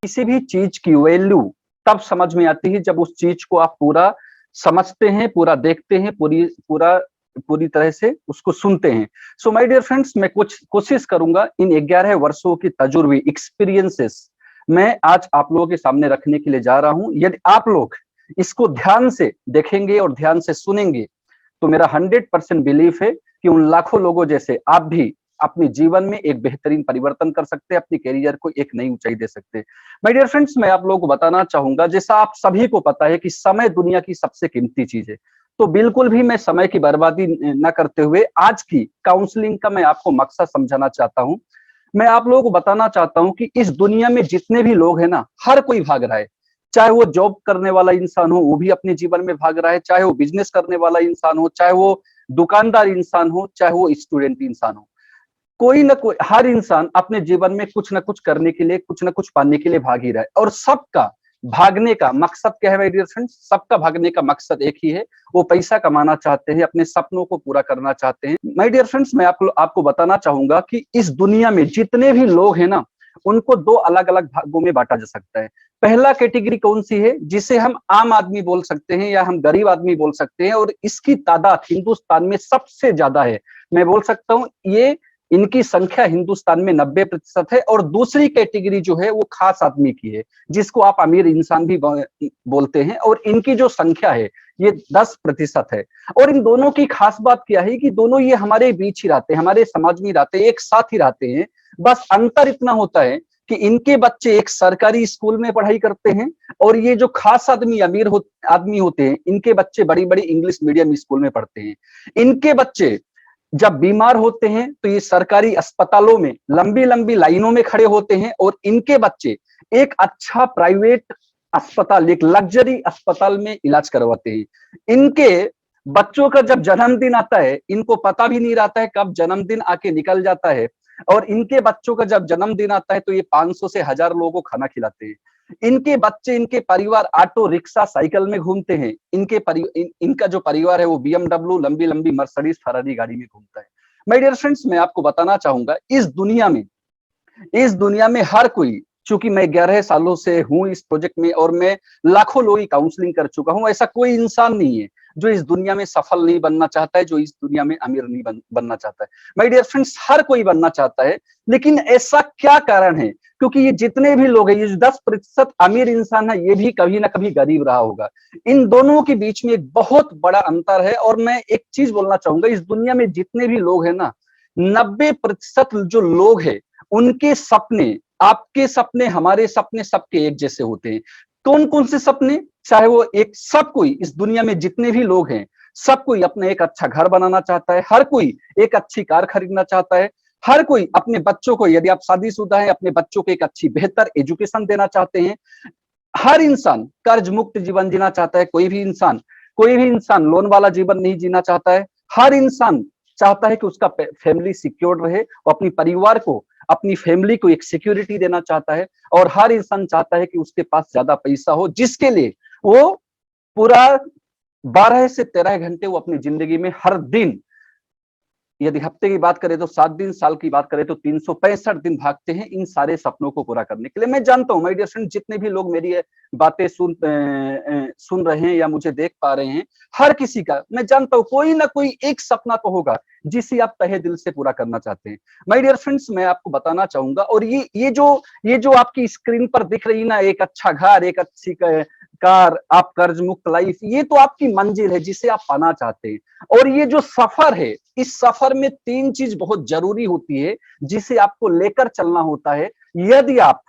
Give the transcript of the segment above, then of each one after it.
किसी भी चीज की वैल्यू तब समझ में आती है जब उस चीज को आप पूरा समझते हैं, पूरा देखते हैं, पूरी तरह से उसको सुनते हैं। सो माय डियर फ्रेंड्स, मैं कुछ कोशिश करूंगा इन 11 वर्षों की तजुर्बे, एक्सपीरियंसेस मैं आज आप लोगों के सामने रखने के लिए जा रहा हूं। यदि आप लोग इसको ध्यान से देखेंगे और ध्यान से सुनेंगे तो मेरा 100% बिलीफ है कि उन लाखों लोगों जैसे आप भी अपने जीवन में एक बेहतरीन परिवर्तन कर सकते हैं, अपनी कैरियर को एक नई ऊंचाई दे सकते हैं। माय डियर फ्रेंड्स, मैं आप लोगों को बताना चाहूंगा, जैसा आप सभी को पता है कि समय दुनिया की सबसे कीमती चीज है, तो बिल्कुल भी मैं समय की बर्बादी न करते हुए आज की काउंसलिंग का मैं आपको मकसद समझाना चाहता हूं। मैं आप लोगों को बताना चाहता हूं कि इस दुनिया में जितने भी लोग हैं ना, हर कोई भाग रहा है। चाहे वो जॉब करने वाला इंसान हो, वो भी अपने जीवन में भाग रहा है, चाहे वो बिजनेस करने वाला इंसान हो, चाहे वो दुकानदार इंसान हो, चाहे वो स्टूडेंट इंसान हो, कोई ना कोई, हर इंसान अपने जीवन में कुछ ना कुछ करने के लिए, कुछ ना कुछ पाने के लिए भाग ही रहा है। और सबका भागने का मकसद क्या है माय डियर फ्रेंड्स? सबका भागने का मकसद एक ही है, वो पैसा कमाना चाहते हैं, अपने सपनों को पूरा करना चाहते हैं। माय डियर फ्रेंड्स, मैं आपको बताना चाहूंगा कि इस दुनिया में जितने भी लोग हैं ना, उनको दो अलग अलग भागों में बांटा जा सकता है। पहला कैटेगरी कौन सी है? जिसे हम आम आदमी बोल सकते हैं या हम गरीब आदमी बोल सकते हैं, और इसकी तादाद हिंदुस्तान में सबसे ज्यादा है। मैं बोल सकता हूं ये इनकी संख्या हिंदुस्तान में 90% है। और दूसरी कैटेगरी जो है वो खास आदमी की है, जिसको आप अमीर इंसान भी बोलते हैं, और इनकी जो संख्या है ये 10% है। और इन दोनों की खास बात क्या है कि दोनों ये हमारे बीच ही रहते हैं, हमारे समाज में रहते हैं, एक साथ ही रहते हैं। बस अंतर इतना होता है कि इनके बच्चे एक सरकारी स्कूल में पढ़ाई करते हैं, और ये जो खास आदमी आदमी होते हैं, इनके बच्चे बड़ी बड़ी इंग्लिश मीडियम स्कूल में पढ़ते हैं। इनके बच्चे जब बीमार होते हैं तो ये सरकारी अस्पतालों में लंबी लंबी लाइनों में खड़े होते हैं, और इनके बच्चे एक अच्छा प्राइवेट अस्पताल, एक लग्जरी अस्पताल में इलाज करवाते हैं। इनके बच्चों का जब जन्मदिन आता है, इनको पता भी नहीं रहता है कब जन्मदिन आके निकल जाता है। और इनके बच्चों का जब जन्मदिन आता है तो ये 500 से 1000 लोगों को खाना खिलाते हैं। इनके बच्चे, इनके परिवार ऑटो रिक्शा साइकिल में घूमते हैं। इनका जो परिवार है वो BMW, लंबी लंबी मर्सिडीज फरारी गाड़ी में घूमता है। माय डियर फ्रेंड्स, मैं आपको बताना चाहूंगा इस दुनिया में हर कोई, चूंकि मैं 11 सालों से हूं इस प्रोजेक्ट में और मैं लाखों लोगों की काउंसलिंग कर चुका हूं, ऐसा कोई इंसान नहीं है जो इस दुनिया में सफल नहीं बनना चाहता है, जो इस दुनिया में अमीर नहीं बनना चाहता है। माय डियर फ्रेंड्स, हर कोई बनना चाहता है, लेकिन ऐसा क्या कारण है? क्योंकि ये जितने भी लोग हैं, ये 10% अमीर इंसान है, ये भी कभी ना कभी गरीब रहा होगा। इन दोनों के बीच में एक बहुत बड़ा अंतर है। और मैं एक चीज बोलना चाहूंगा, इस दुनिया में जितने भी लोग हैं ना, 90% जो लोग हैं, उनके सपने, आपके सपने, हमारे सपने सबके एक जैसे होते हैं। कौन कौन से सपने? चाहे वो एक, सब कोई, इस दुनिया में जितने भी लोग हैं, सब कोई अपने एक अच्छा घर बनाना चाहता है, हर कोई एक अच्छी कार खरीदना चाहता है, हर कोई अपने बच्चों को, यदि आप शादीशुदा हैं, अपने बच्चों को एक अच्छी बेहतर एजुकेशन देना चाहते हैं। हर इंसान कर्ज मुक्त जीवन जीना चाहता है। कोई भी इंसान लोन वाला जीवन नहीं जीना चाहता है। हर इंसान चाहता है कि उसका फैमिली सिक्योर्ड रहे, वो अपनी फैमिली को एक सिक्योरिटी देना चाहता है। और हर इंसान चाहता है कि उसके पास ज्यादा पैसा हो, जिसके लिए वो पूरा 12 से 13 घंटे वो अपनी जिंदगी में हर दिन, यदि हफ्ते की बात करें तो 7 दिन, साल की बात करें तो 365 दिन भागते हैं इन सारे सपनों को पूरा करने के लिए। मैं जानता हूं माय डियर फ्रेंड, जितने भी लोग मेरी ये बातें सुन रहे हैं या मुझे देख पा रहे हैं, हर किसी का, मैं जानता हूं, कोई ना कोई एक सपना तो होगा जिसे आप तहे दिल से पूरा करना चाहते हैं। माय डियर फ्रेंड्स, मैं आपको बताना चाहूंगा, और ये जो आपकी स्क्रीन पर दिख रही ना, एक अच्छा घर, एक अच्छी कार, आप कर्ज मुक्त लाइफ, ये तो आपकी मंजिल है जिसे आप पाना चाहते हैं। और ये जो सफर है, इस सफर में 3 चीज बहुत जरूरी होती है जिसे आपको लेकर चलना होता है, यदि आप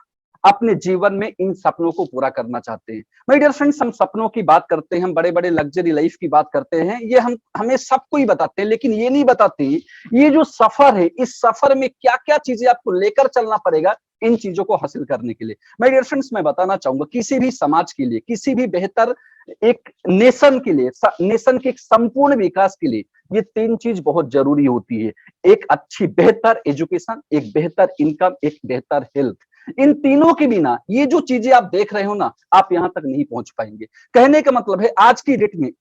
अपने जीवन में इन सपनों को पूरा करना चाहते हैं। माय डियर फ्रेंड्स, हम सपनों की बात करते हैं, हम बड़े बड़े लग्जरी लाइफ की बात करते हैं, ये हमें सबको ही बताते हैं, लेकिन ये नहीं बताते ये जो सफर है, इस सफर में क्या क्या चीजें आपको लेकर चलना पड़ेगा इन चीजों को हासिल करने के लिए। माय डियर फ्रेंड्स, मैं बताना चाहूंगा, किसी भी समाज के लिए, किसी भी बेहतर एक नेशन के लिए, नेशन के एक संपूर्ण विकास के लिए ये 3 चीज बहुत जरूरी होती है। एक अच्छी बेहतर एजुकेशन, एक बेहतर इनकम, एक बेहतर हेल्थ। इन तीनों के बिना ये जो चीजें आप देख रहे हो ना, आप यहां तक नहीं पहुंच पाएंगे। कहने का मतलब है, आज की डेट में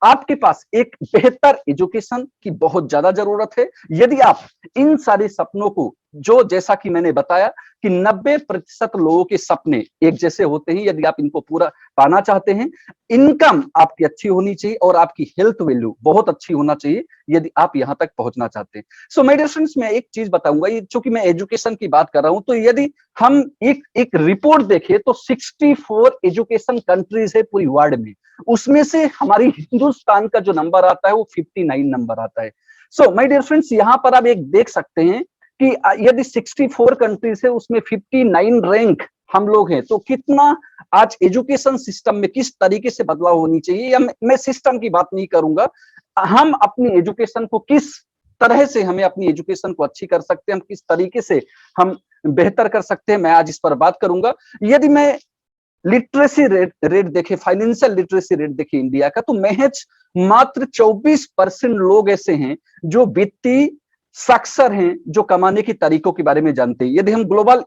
आपके पास एक बेहतर एजुकेशन की बहुत ज्यादा जरूरत है। यदि आप इन सारे सपनों को जो जैसा कि मैंने बताया कि 90% लोगों के सपने एक जैसे होते हैं। यदि आप इनको पूरा पाना चाहते हैं, इनकम आपकी अच्छी होनी चाहिए और आपकी हेल्थ वैल्यू बहुत अच्छी होना चाहिए यदि आप यहां तक पहुंचना चाहते हैं। सो माय डियर फ्रेंड्स, मैं एक चीज बताऊंगा, ये चूंकि मैं एजुकेशन की बात कर रहा हूं, तो यदि हम एक रिपोर्ट देखें तो 64 एजुकेशन कंट्रीज है पूरी वर्ल्ड में, उसमें से हमारी हिंदुस्तान का जो नंबर आता है वो 59 नंबर आता है। सो माय डियर फ्रेंड्स, यहाँ पर आप एक देख सकते हैं कि यदि 64 कंट्रीज है उसमें 59 रैंक हम लोग हैं, तो कितना आज एजुकेशन सिस्टम में किस तरीके से बदलाव होनी चाहिए, या मैं सिस्टम की बात नहीं करूंगा, हम अपनी एजुकेशन को किस तरह से हमें अपनी एजुकेशन को अच्छी कर सकते हैं, हम किस तरीके से हम बेहतर कर सकते हैं, मैं आज इस पर बात करूंगा। यदि मैं लिटरेसी रेट देखे, फाइनेंशियल लिटरेसी रेट देखे इंडिया का, तो महज मात्र 24% लोग ऐसे हैं जो वित्तीय साक्षर हैं, जो कमाने की तरीकों के बारे में जानते हैं। यदि हम ग्लोबल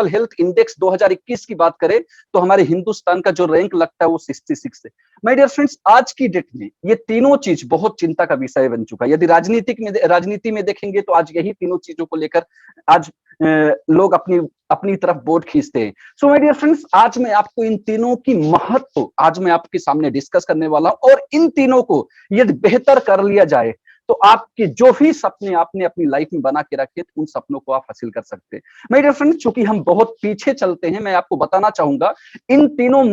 हेल्थ इंडेक्स 2021 की बात करें तो हमारे हिंदुस्तान का जो रैंक लगता है वो 66 है। माय डियर फ्रेंड्स, आज की डेट में ये तीनों चीज बहुत चिंता का विषय बन चुका है। यदि राजनीति में देखेंगे तो आज यही तीनों चीजों को लेकर आज लोग अपनी अपनी तरफ वोट खींचते हैं। सो माय डियर फ्रेंड्स, आज मैं आपको इन तीनों की महत्व आज मैं आपके सामने डिस्कस करने वाला हूं, और इन तीनों को यदि बेहतर कर लिया जाए तो आपके जो भी सपने आपने अपनी लाइफ में बना के रखे उन सपनों को आप हासिल कर सकते हैं। माय डियर फ्रेंड्स, चूंकि हम बहुत पीछे चलते हैं, मैं आपको बताना चाहूंगा ये तीनों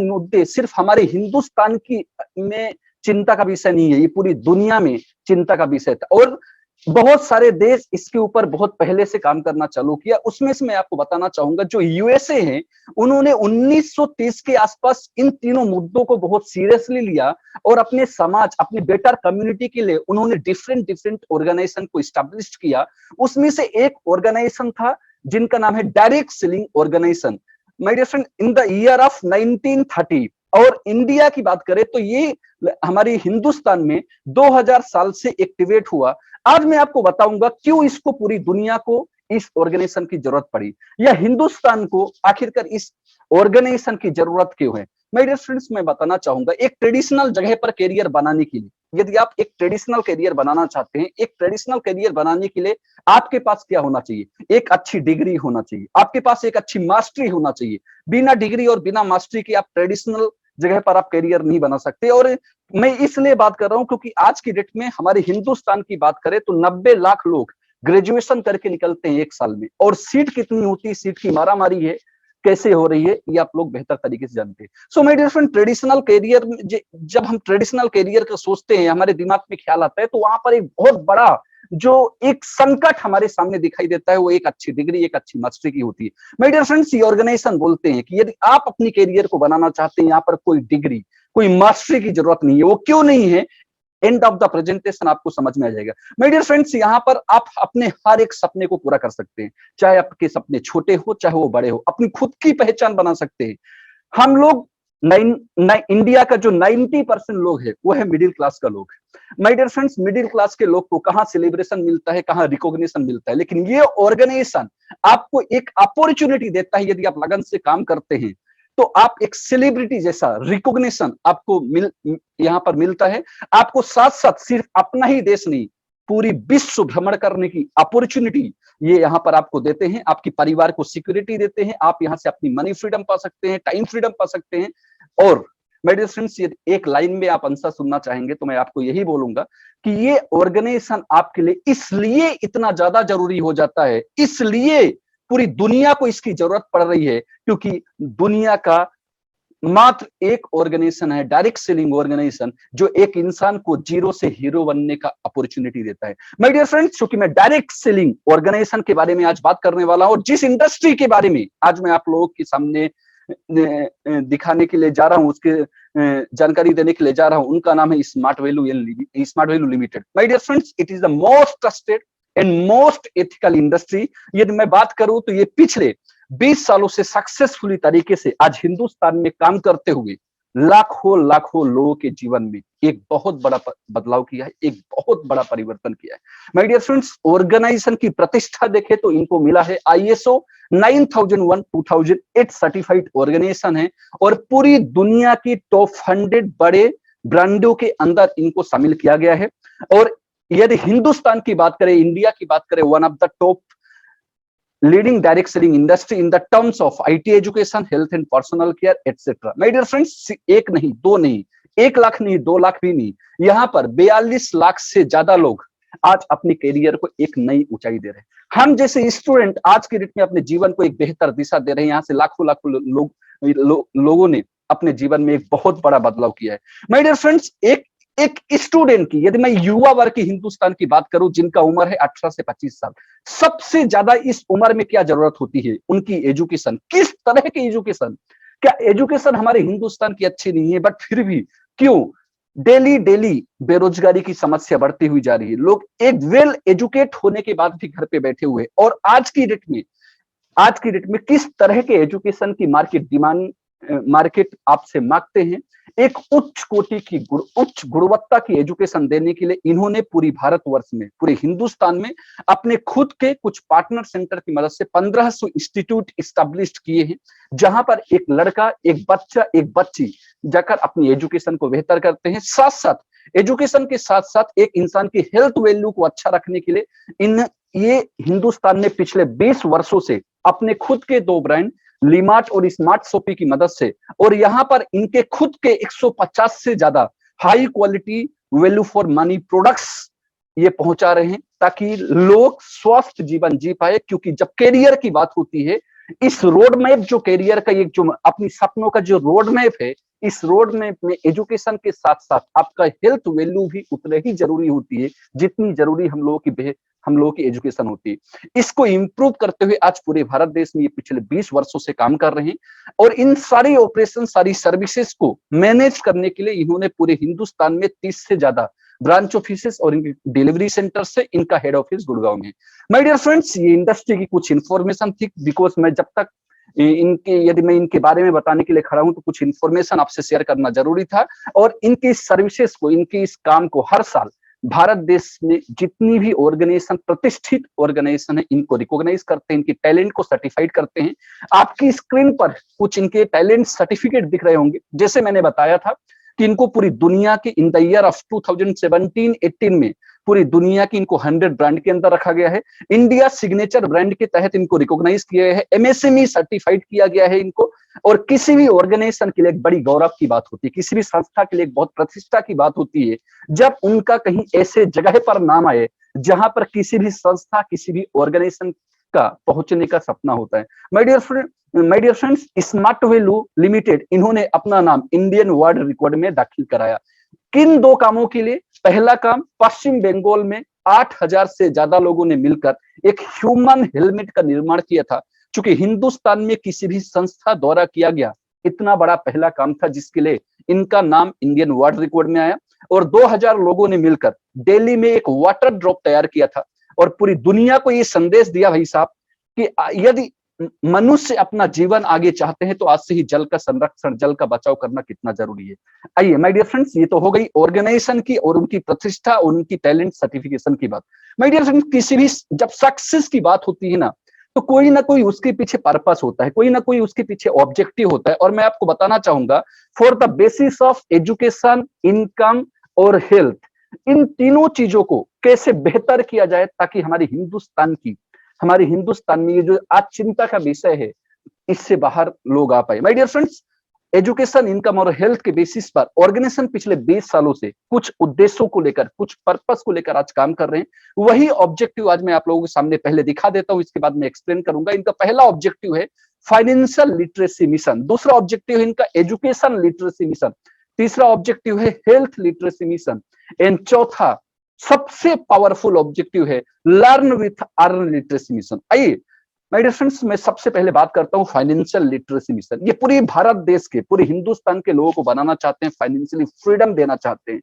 मुद्दे सिर्फ हमारे हिंदुस्तान की में चिंता का विषय नहीं है, ये पूरी दुनिया में चिंता का विषय था, और बहुत सारे देश इसके ऊपर बहुत पहले से काम करना चालू किया। उसमें से मैं आपको बताना चाहूंगा जो यूएसए है, उन्होंने 1930 के आसपास इन तीनों मुद्दों को बहुत सीरियसली लिया और अपने समाज, अपनी बेटर कम्युनिटी के लिए उन्होंने डिफरेंट ऑर्गेनाइजेशन को स्टैब्लिश किया। उसमें से एक ऑर्गेनाइजेशन था जिनका नाम है direct selling organisation. My dear friend, in the year of 1930, और इंडिया की बात करें तो ये हमारी हिंदुस्तान में 2000 साल से एक्टिवेट हुआ। आज मैं आपको बताऊंगा क्यों इसको पूरी दुनिया को इस ऑर्गेनाइजेशन की जरूरत पड़ी, या हिंदुस्तान को आखिरकार इस ऑर्गेनाइजेशन की जरूरत क्यों है। माय डियर फ्रेंड्स, मैं बताना चाहूंगा, एक ट्रेडिशनल जगह पर कैरियर बनाने के लिए, यदि आप एक ट्रेडिशनल कैरियर बनाना चाहते हैं, एक ट्रेडिशनल कैरियर बनाने के लिए आपके पास क्या होना चाहिए, एक अच्छी डिग्री होना चाहिए, आपके पास एक अच्छी मास्टरी होना चाहिए। बिना डिग्री और बिना मास्टरी के आप ट्रेडिशनल जगह पर आप कैरियर नहीं बना सकते। और मैं इसलिए बात कर रहा हूं क्योंकि आज की डेट में हमारे हिंदुस्तान की बात करें तो 90 लाख लोग ग्रेजुएशन करके निकलते हैं एक साल में, और सीट कितनी होती है, सीट की मारामारी है, कैसे हो रही है, ये आप लोग बेहतर तरीके से जानते हैं। So my dear friend, traditional career, जब हम ट्रेडिशनल कैरियर का सोचते हैं, हमारे दिमाग में ख्याल आता है, तो वहां पर एक बहुत बड़ा जो एक संकट हमारे सामने दिखाई देता है वो एक अच्छी डिग्री, एक अच्छी मास्टरी की होती है। माय डियर फ्रेंड्स, ये ऑर्गेनाइजेशन बोलते हैं कि यदि आप अपनी कैरियर को बनाना चाहते हैं, यहाँ पर कोई डिग्री, कोई मास्टरी की जरूरत नहीं है। वो क्यों नहीं है, एंड ऑफ द प्रेजेंटेशन आपको समझ में आ जाएगा। माय डियर फ्रेंड्स, यहाँ पर आप अपने हर एक सपने को पूरा कर सकते हैं, चाहे आपके सपने छोटे हो चाहे वो बड़े हो, अपनी खुद की पहचान बना सकते हैं। हम लोग इंडिया का जो 90% लोग है वो है मिडिल क्लास का लोग। My dear friends, middle class के लोग को कहाँ सेलिब्रेशन मिलता है, कहाँ रिकॉग्निशन मिलता है, लेकिन ये ऑर्गेनाइजेशन आपको एक अपॉर्चुनिटी देता है। यदि आप लगन से काम करते हैं तो आप एक सेलिब्रिटी जैसा रिकॉग्निशन आपको यहाँ पर मिलता है। आपको साथ साथ सिर्फ अपना ही देश नहीं, पूरी विश्व भ्रमण करने की अपॉर्चुनिटी ये यहाँ पर आपको देते हैं। आपकी परिवार को सिक्योरिटी देते हैं, आप यहाँ से अपनी मनी फ्रीडम पा सकते हैं, टाइम फ्रीडम पा सकते हैं। और माय डियर फ्रेंड्स, ये एक लाइन में आप आंसर सुनना चाहेंगे तो मैं आपको यही बोलूंगा कि ये ऑर्गेनाइजेशन आपके लिए इसलिए इतना ज्यादा जरूरी हो जाता है, इसलिए पूरी दुनिया को इसकी जरूरत पड़ रही है, क्योंकि दुनिया का मात्र एक ऑर्गेनाइजेशन है, डायरेक्ट सेलिंग ऑर्गेनाइजेशन, जो एक इंसान को जीरो से हीरो बनने का अपॉर्चुनिटी देता है। माय डियर फ्रेंड्स, क्योंकि मैं डायरेक्ट सेलिंग ऑर्गेनाइजेशन के बारे में आज बात करने वाला हूं, और जिस इंडस्ट्री के बारे में आज मैं आप लोगों के सामने दिखाने के लिए जा रहा हूं, उसके जानकारी देने के लिए जा रहा हूं, उनका नाम है smart value limited. My dear friends, it is the most trusted and most ethical industry. यदि मैं बात करूं तो ये पिछले 20 सालों से सक्सेसफुली तरीके से आज हिंदुस्तान में काम करते हुए लाखों लोगों के जीवन में एक बहुत बड़ा बदलाव किया है, एक बहुत बड़ा परिवर्तन किया है। माय डियर फ्रेंड्स, ऑर्गेनाइजेशन की प्रतिष्ठा देखें तो इनको मिला है ISO 9001 2008 सर्टिफाइड ऑर्गेनाइजेशन है, और पूरी दुनिया की टॉप 100 बड़े ब्रांडों के अंदर इनको शामिल किया गया है। और यदि हिंदुस्तान की बात करें, इंडिया की बात करें, one of the top leading direct selling industry in the terms of IT education, health and personal care, etc. My dear friends, एक नहीं, दो नहीं, 1 लाख नहीं, 2 लाख भी नहीं, यहाँ पर 42 लाख से ज्यादा लोग आज अपने करियर को एक नई ऊंचाई दे रहे हैं। हम जैसे स्टूडेंट आज की डेट में अपने जीवन को एक बेहतर दिशा दे रहे हैं। यहाँ से लाखों लाखों लोगों ने अपने जीवन में एक बहुत बड़ा बदलाव किया है। माय डियर फ्रेंड्स, एक स्टूडेंट की, यदि मैं युवा वर्ग की हिंदुस्तान की बात करूं, जिनका उम्र है 18 से 25 साल, सबसे ज्यादा इस उम्र में क्या जरूरत होती है? उनकी एजुकेशन। किस तरह की एजुकेशन? क्या एजुकेशन हमारे हिंदुस्तान की अच्छी नहीं है? बट फिर भी क्यों डेली डेली बेरोजगारी की समस्या बढ़ती हुई जा रही है? लोग एक वेल एजुकेट होने के बाद भी घर पे बैठे हुए। और आज की डेट में किस तरह के एजुकेशन की मार्केट आपसे मांगते हैं? एक उच्च कोटि की उच्च गुणवत्ता की एजुकेशन देने के लिए इन्होंने पूरी भारतवर्ष में, पूरे हिंदुस्तान में अपने खुद के कुछ पार्टनर सेंटर की मदद से 1500 इंस्टीट्यूट स्टैब्लिश किए हैं, जहां पर एक लड़का, एक बच्चा, एक बच्ची जाकर अपनी एजुकेशन को बेहतर करते हैं। साथ साथ एजुकेशन के साथ साथ एक इंसान की हेल्थ वैल्यू को अच्छा रखने के लिए ये हिंदुस्तान ने पिछले 20 वर्षों से अपने खुद के 2 ब्रांड लीमार्ट और स्मार्ट शॉपी की मदद से, और यहां पर इनके खुद के 150 से ज्यादा high quality value for money products ये पहुंचा रहे हैं, ताकि लोग स्वस्थ जीवन जी पाए। क्योंकि जब कैरियर की बात होती है, इस रोड मैप जो कैरियर का, एक जो अपनी सपनों का जो रोड मैप है, इस रोड मैप में एजुकेशन के साथ साथ आपका हेल्थ वैल्यू भी उतने ही जरूरी होती है जितनी जरूरी हम लोगों की एजुकेशन होती है। इसको इंप्रूव करते हुए आज पूरे भारत देश में ये पिछले 20 वर्षों से काम कर रहे हैं, और इन सारी ऑपरेशन, सारी सर्विसेज को मैनेज करने के लिए इन्होंने पूरे हिंदुस्तान में 30 से ज्यादा ब्रांच ऑफिसेस और इनके डिलीवरी सेंटर से, इनका हेड ऑफिस गुड़गांव में। माय डियर फ्रेंड्स, ये इंडस्ट्री की कुछ इंफॉर्मेशन थी, बिकॉज मैं जब तक यदि मैं इनके बारे में बताने के लिए खड़ा हूं तो कुछ इंफॉर्मेशन आपसे शेयर करना जरूरी था। और इनकी सर्विसेज को, इनके इस काम को हर साल भारत देश में जितनी भी ऑर्गेनाइजेशन, प्रतिष्ठित ऑर्गेनाइजेशन है, इनको रिकॉग्नाइज करते हैं, इनके टैलेंट को सर्टिफाइड करते हैं। आपकी स्क्रीन पर कुछ इनके टैलेंट सर्टिफिकेट दिख रहे होंगे। जैसे मैंने बताया था कि इनको पूरी दुनिया के, इन द ईयर ऑफ 2017-18 में पूरी दुनिया की इनको 100 ब्रांड के अंदर रखा गया है। इंडिया सिग्नेचर ब्रांड के तहत इनको रिकॉग्नाइज किया गया है, एमएसएमई सर्टिफाइड किया गया है इनको। और किसी भी ऑर्गेनाइजेशन के लिए एक बड़ी गौरव की बात होती है, किसी भी संस्था के लिए एक बहुत प्रतिष्ठा की बात होती है, जब उनका कहीं ऐसे जगह पर नाम आए जहां पर किसी भी संस्था, किसी भी ऑर्गेनाइजेशन का पहुंचने का सपना होता है। My dear friends, Smart value Limited, इन्होंने अपना नाम इंडियन वर्ल्ड रिकॉर्ड में दाखिल कराया। किन 2 कामों के लिए? पहला काम, पश्चिम बंगाल में 8000 से ज्यादा लोगों ने मिलकर एक ह्यूमन हेलमेट का निर्माण किया था, क्योंकि हिंदुस्तान में किसी भी संस्था द्वारा किया गया इतना बड़ा पहला काम था, जिसके लिए इनका नाम इंडियन वर्ल्ड रिकॉर्ड में आया। और 2000 लोगों ने मिलकर दिल्ली में एक वाटर ड्रॉप तैयार किया था, और पूरी दुनिया को ये संदेश दिया भाई साहब कि यदि मनुष्य अपना जीवन आगे चाहते हैं तो आज से ही जल का संरक्षण, जल का बचाव करना कितना जरूरी है। आइए माय डियर फ्रेंड्स, ये तो हो गई ऑर्गेनाइजेशन की और उनकी प्रतिष्ठा और उनकी टैलेंट सर्टिफिकेशन की बात। माय डियर फ्रेंड्स, किसी भी जब सक्सेस की बात होती है ना, तो कोई ना कोई उसके पीछे पर्पस होता है, कोई ना कोई उसके पीछे ऑब्जेक्टिव होता है। और मैं आपको बताना चाहूंगा, for the basis of education, income और हेल्थ, इन तीनों चीजों को कैसे बेहतर किया जाए ताकि हमारे हिंदुस्तान में ये जो आज चिंता का विषय है, इससे बाहर लोग आ पाए। My dear friends, education, income और हेल्थ के बेसिस पर ऑर्गेनाइजेशन पिछले 20 सालों से कुछ उद्देश्यों को लेकर, कुछ पर्पस को लेकर आज काम कर रहे हैं। वही ऑब्जेक्टिव आज मैं आप लोगों के सामने पहले दिखा देता हूं, इसके बाद मैं एक्सप्लेन करूंगा। इनका पहला ऑब्जेक्टिव है फाइनेंशियल लिटरेसी मिशन, दूसरा ऑब्जेक्टिव है इनका एजुकेशन लिटरेसी मिशन, तीसरा ऑब्जेक्टिव है हेल्थ लिटरेसी मिशन, एंड चौथा सबसे पावरफुल ऑब्जेक्टिव है learn with earn literacy mission. आइए माय डियर फ्रेंड्स, मैं सबसे पहले बात करता हूं फाइनेंशियल लिटरेसी मिशन। ये पूरे भारत देश के, पूरे हिंदुस्तान के लोगों को बनाना चाहते हैं, फाइनेंशियली फ्रीडम देना चाहते हैं।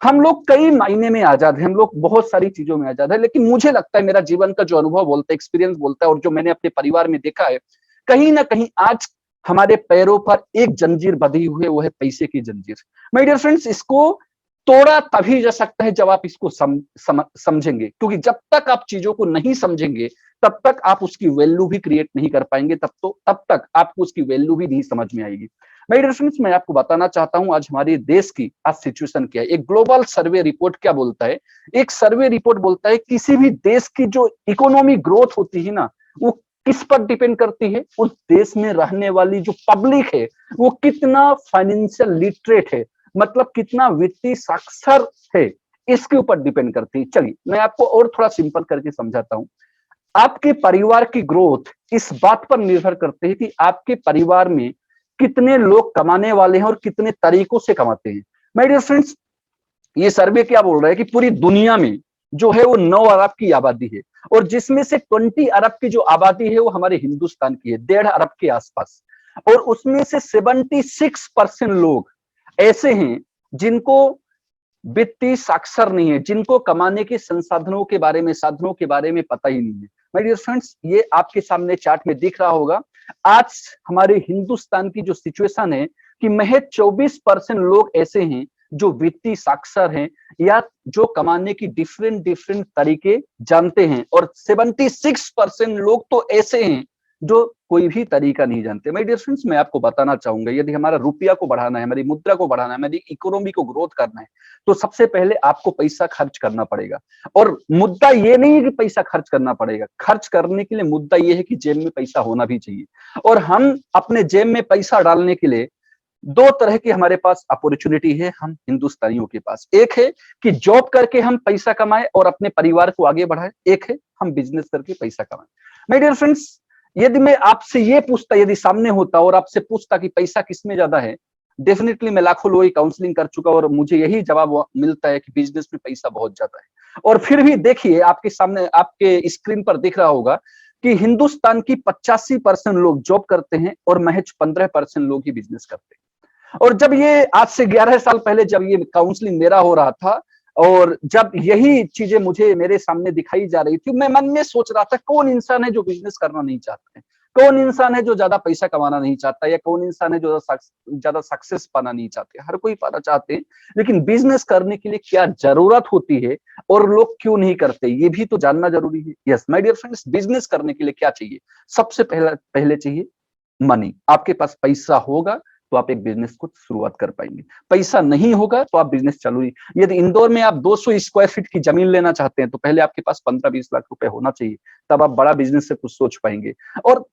हम लोग कई मायने में आजाद हैं, हम लोग बहुत सारी चीजों में आजाद है, लेकिन मुझे लगता है, मेरा जीवन का जो अनुभव बोलता है, एक्सपीरियंस बोलता है, और जो मैंने अपने परिवार में देखा है, कहीं ना कहीं आज हमारे पैरों पर एक जंजीर बंधी हुई है, वो है पैसे की जंजीर। माय डियर फ्रेंड्स, इसको तोड़ा तभी जा सकता है जब आप इसको समझेंगे, क्योंकि जब तक आप चीजों को नहीं समझेंगे तब तक आप उसकी वैल्यू भी क्रिएट नहीं कर पाएंगे, तब तक आपको उसकी वैल्यू भी नहीं समझ में आएगी। माय डियर फ्रेंड्स, मैं आपको बताना चाहता हूं आज हमारे देश की आज सिचुएशन क्या है। एक ग्लोबल सर्वे रिपोर्ट क्या बोलता है, एक सर्वे रिपोर्ट बोलता है किसी भी देश की जो इकोनॉमी ग्रोथ होती है ना, वो किस पर डिपेंड करती है, उस देश में रहने वाली जो पब्लिक है वो कितना फाइनेंशियल लिटरेट है, मतलब कितना वित्तीय साक्षर है, इसके ऊपर डिपेंड करती है। चलिए मैं आपको और थोड़ा सिंपल करके समझाता हूं। आपके परिवार की ग्रोथ इस बात पर निर्भर करते हैं कि आपके परिवार में कितने लोग कमाने वाले हैं और कितने तरीकों से कमाते हैं। माय डियर फ्रेंड्स, ये सर्वे क्या बोल रहा है कि पूरी दुनिया में जो है वो 9 अरब की आबादी है, और जिसमें से 20 अरब की जो आबादी है वो हमारे हिंदुस्तान की है, 1.5 अरब के आसपास। और उसमें से 76% लोग ऐसे हैं जिनको वित्तीय साक्षर नहीं है, जिनको कमाने के संसाधनों के बारे में, साधनों के बारे में पता ही नहीं है। माय डियर फ्रेंड्स, ये आपके सामने चार्ट में दिख रहा होगा। आज हमारे हिंदुस्तान की जो सिचुएशन है कि महज 24% लोग ऐसे हैं जो वित्तीय साक्षर हैं या जो कमाने की डिफरेंट डिफरेंट तरीके जानते हैं, और 76% लोग तो ऐसे हैं जो कोई भी तरीका नहीं जानते। माय डियर फ्रेंड्स, मैं आपको बताना चाहूंगा, यदि हमारा रुपया को बढ़ाना है, हमारी मुद्रा को बढ़ाना है, हमारी इकोनॉमी को ग्रोथ करना है, तो सबसे पहले आपको पैसा खर्च करना पड़ेगा। और मुद्दा ये नहीं है कि पैसा खर्च करना पड़ेगा, खर्च करने के लिए मुद्दा ये है कि जेब में पैसा होना भी चाहिए। और हम अपने जेब में पैसा डालने के लिए दो तरह की हमारे पास अपॉर्चुनिटी है हम हिंदुस्तानियों के पास। एक है कि जॉब करके हम पैसा कमाएं और अपने परिवार को आगे बढ़ाएं, एक है हम बिजनेस करके पैसा कमाएं। माय डियर फ्रेंड्स, यदि मैं आपसे ये पूछता, यदि सामने होता और आपसे पूछता कि पैसा किसमें ज्यादा है, डेफिनेटली मैं लाखों लोगों की काउंसलिंग कर चुका और मुझे यही जवाब मिलता है कि बिजनेस में पैसा बहुत ज्यादा है। और फिर भी देखिए, आपके सामने आपके स्क्रीन पर दिख रहा होगा कि हिंदुस्तान की 85% लोग जॉब करते हैं और महज 15% लोग ही बिजनेस करते हैं। और जब ये आज से 11 साल पहले जब ये काउंसलिंग मेरा हो रहा था और जब यही चीजें मुझे मेरे सामने दिखाई जा रही थी, मैं मन में सोच रहा था कौन इंसान है जो बिजनेस करना नहीं चाहता है, कौन इंसान है जो ज्यादा पैसा कमाना नहीं चाहता, या कौन इंसान है जो ज्यादा सक्सेस पाना नहीं चाहते। हर कोई पाना चाहते हैं, लेकिन बिजनेस करने के लिए क्या जरूरत होती है और लोग क्यों नहीं करते, ये भी तो जानना जरूरी है। Yes my dear friends, business करने के लिए क्या चाहिए? सबसे पहले चाहिए मनी। आपके पास पैसा होगा तो आप एक बिजनेस को शुरुआत कर पाएंगे, पैसा नहीं होगा तो आप बिजनेस चालू नहीं। यदि इंदौर में आप 200 स्क्वायर फीट की जमीन लेना चाहते हैं तो पहले आपके पास 15-20 लाख रुपए होना चाहिए, तब आप बड़ा बिजनेस से कुछ सोच पाएंगे। और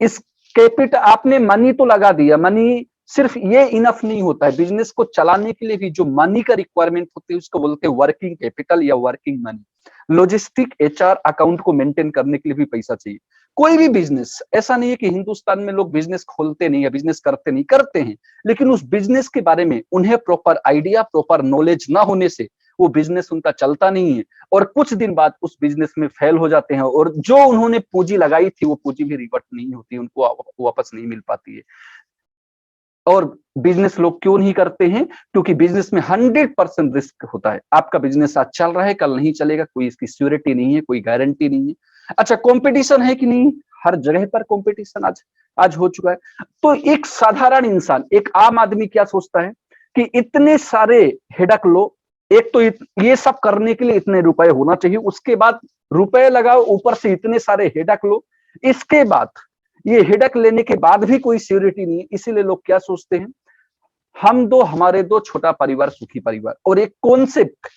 इस कैपिटल आपने मनी तो लगा दिया, मनी सिर्फ ये इनफ नहीं होता है, बिजनेस को चलाने के लिए भी जो मनी का रिक्वायरमेंट होती है उसको बोलते हैं वर्किंग कैपिटल या working money. Logistic, HR, account को मेंटेन करने के लिए भी पैसा चाहिए। कोई भी बिजनेस, ऐसा नहीं है कि हिंदुस्तान में लोग बिजनेस खोलते नहीं है, बिजनेस करते नहीं, करते हैं, लेकिन उस बिजनेस के बारे में उन्हें प्रॉपर आइडिया, प्रॉपर नॉलेज ना होने से वो बिजनेस उनका चलता नहीं है, और कुछ दिन बाद उस बिजनेस में फेल हो जाते हैं, और जो उन्होंने पूंजी लगाई थी वो पूंजी भी रिवर्ट नहीं होती, उनको वापस नहीं मिल पाती है। और बिजनेस लोग क्यों नहीं करते हैं? क्योंकि बिजनेस में 100% रिस्क होता है। आपका बिजनेस आज चल रहा है, कल नहीं चलेगा, कोई इसकी श्योरिटी नहीं है, कोई गारंटी नहीं है। अच्छा, कंपटीशन है कि नहीं? हर जगह पर कंपटीशन आज हो चुका है। तो एक साधारण इंसान, एक आम आदमी क्या सोचता है कि इतने सारे हेडक लो, एक तो ये सब करने के लिए इतने रुपए होना चाहिए, उसके बाद रुपए लगाओ, ऊपर से इतने सारे हेडक लो, इसके बाद ये हेडक लेने के बाद भी कोई सिक्योरिटी नहीं है। इसीलिए लोग क्या सोचते हैं, हम दो, हमारे दो, छोटा परिवार सुखी परिवार, और एक कॉन्सेप्ट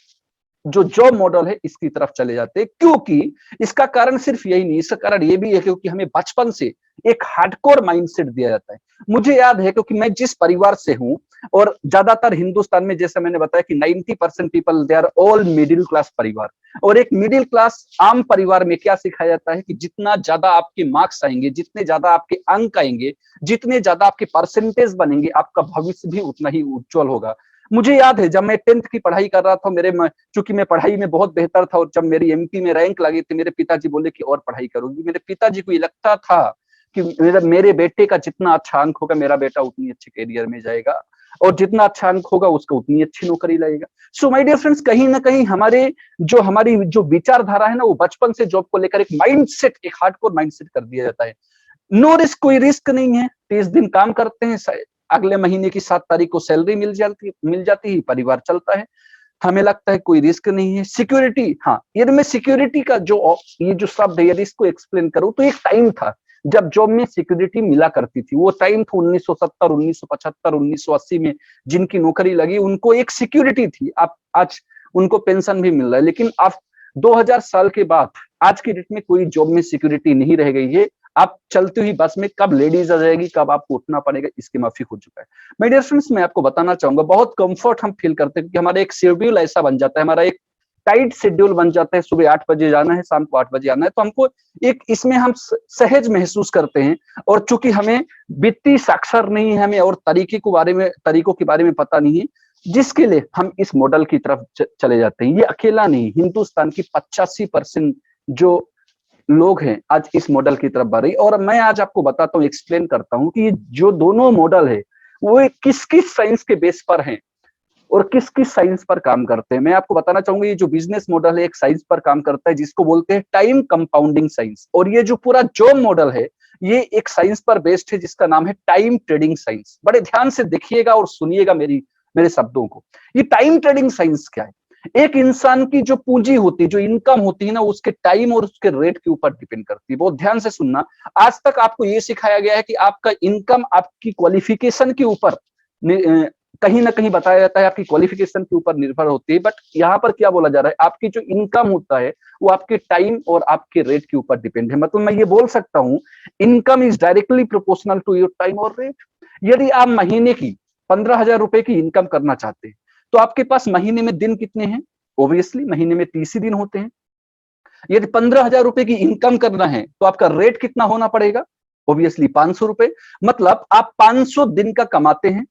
जो जॉब मॉडल है इसकी तरफ चले जाते हैं। क्योंकि इसका कारण सिर्फ यही नहीं, इसका कारण ये भी है क्योंकि हमें बचपन से एक हार्डकोर माइंडसेट दिया जाता है। मुझे याद है क्योंकि मैं जिस परिवार से हूं, और ज्यादातर हिंदुस्तान में जैसे मैंने बताया कि 90% people they are all middle class परिवार, और एक मिडिल क्लास आम परिवार में क्या सिखाया जाता है कि जितना ज्यादा आपके मार्क्स आएंगे, जितने ज्यादा आपके अंक आएंगे, जितने ज्यादा आपके परसेंटेज बनेंगे, आपका भविष्य भी उतना ही उज्जवल होगा। मुझे याद है जब मैं 10th की पढ़ाई कर रहा था, चूंकि मैं पढ़ाई में बहुत बेहतर था, और जब मेरी एमपी में रैंक लगी थी, मेरे पिताजी बोले कि और पढ़ाई करोगी। मेरे पिताजी को ये लगता था कि मेरे बेटे का जितना अच्छा अंक होगा, मेरा बेटा उतनी अच्छे करियर में जाएगा, और जितना अच्छा अंक होगा उसका उतनी अच्छी नौकरी लगेगा। सो माय डियर फ्रेंड्स, कहीं ना कहीं हमारी जो विचारधारा है ना, वो बचपन से जॉब को लेकर एक माइंडसेट, एक हार्डकोर माइंडसेट कर दिया जाता है। नो रिस्क, कोई रिस्क नहीं है, 30 दिन काम करते हैं, अगले महीने की 7 तारीख को सैलरी मिल जाती है, परिवार चलता है। हमें लगता है कोई रिस्क नहीं है। सिक्योरिटी, हाँ, यदि मैं सिक्योरिटी का ये जो शब्द है, यदि इसको एक्सप्लेन करूं तो एक टाइम था जब जॉब में सिक्योरिटी मिला करती थी। वो टाइम था 1970, 1975, 1980 में जिनकी नौकरी लगी उनको एक सिक्योरिटी थी। आप आज उनको पेंशन भी मिल रहा है, लेकिन अब 2000 साल के बाद आज की डेट में कोई जॉब में सिक्योरिटी नहीं रह गई है। आप चलती हुई बस में कब लेडीज आ जाएगी, कब आपको उठना पड़ेगा, इसके माफिक हो चुका है। माय डियर फ्रेंड्स, मैं आपको बताना चाहूंगा, बहुत कंफर्ट हम फील करते हैं कि हमारा एक शेड्यूल ऐसा बन जाता है, हमारा एक टाइट शेड्यूल बन जाता है। सुबह 8 बजे जाना है, शाम को 8 बजे आना है, तो हमको एक इसमें हम सहज महसूस करते हैं। और चूंकि हमें वित्तीय साक्षर नहीं है, हमें और तरीकों के बारे में पता नहीं है, जिसके लिए हम इस मॉडल की तरफ चले जाते हैं। ये अकेला नहीं, हिंदुस्तान की 85% जो लोग हैं आज इस मॉडल की तरफ बढ़ रही। और मैं आज आपको बताता हूँ, एक्सप्लेन करता हूँ कि ये जो दोनों मॉडल है वो किस किस साइंस के बेस पर हैं और किस किस साइंस पर काम करते हैं। मैं आपको बताना चाहूंगा, ये जो बिजनेस मॉडल है एक साइंस पर काम करता है जिसको बोलते हैं टाइम कंपाउंडिंग साइंस, और ये जो पूरा जॉब मॉडल है ये एक साइंस पर बेस्ड है जिसका नाम है टाइम ट्रेडिंग साइंस। बड़े ध्यान से देखिएगा और सुनिएगा मेरे शब्दों को। ये टाइम ट्रेडिंग साइंस क्या है? एक इंसान की जो पूंजी होती है, जो इनकम होती है ना, उसके टाइम और उसके रेट के ऊपर डिपेंड करती है। बहुत ध्यान से सुनना। आज तक आपको ये सिखाया गया है कि आपका इनकम आपकी क्वालिफिकेशन के ऊपर कहीं ना कहीं बताया जाता है, आपकी क्वालिफिकेशन के ऊपर निर्भर होती है। बट यहाँ पर क्या बोला जा रहा है, आपकी जो इनकम होता है वो आपके टाइम और आपके रेट के ऊपर डिपेंड है। मतलब मैं ये बोल सकता हूँ, income is directly proportional to your time और रेट। यदि आप महीने की 15,000 रुपए की इनकम करना चाहते हैं तो आपके पास महीने में दिन कितने हैं? ऑब्वियसली महीने में 30 ही दिन होते हैं। यदि 15,000 रुपए की इनकम करना है तो आपका रेट कितना होना पड़ेगा? ऑब्वियसली 500 रुपए। मतलब आप 500 दिन का कमाते हैं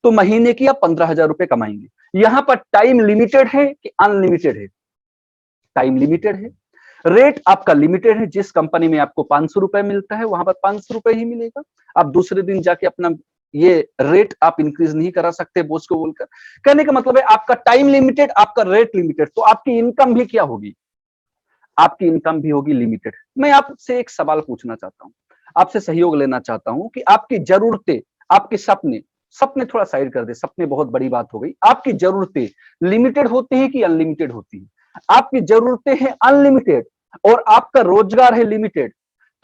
तो महीने की आप 15,000 रुपए कमाएंगे। यहां पर टाइम लिमिटेड है कि अनलिमिटेड है? टाइम लिमिटेड है। रेट आपका लिमिटेड है। जिस कंपनी में आपको 500 रुपए मिलता है वहां पर 500 रुपए ही मिलेगा। आप दूसरे दिन जाके अपना ये रेट आप इंक्रीज नहीं करा सकते बॉस को बोलकर। कहने का मतलब है आपका टाइम लिमिटेड, आपका रेट लिमिटेड, तो आपकी इनकम भी क्या होगी? आपकी इनकम भी होगी लिमिटेड। मैं आपसे एक सवाल पूछना चाहता हूं, आपसे सहयोग लेना चाहता हूं कि आपकी जरूरतें, आपके सपने, सपने थोड़ा साइड कर दे, सपने बहुत बड़ी बात हो गई। आपकी जरूरतें लिमिटेड होती हैं कि अनलिमिटेड होती हैं? आपकी जरूरतें हैं अनलिमिटेड और आपका रोजगार है लिमिटेड।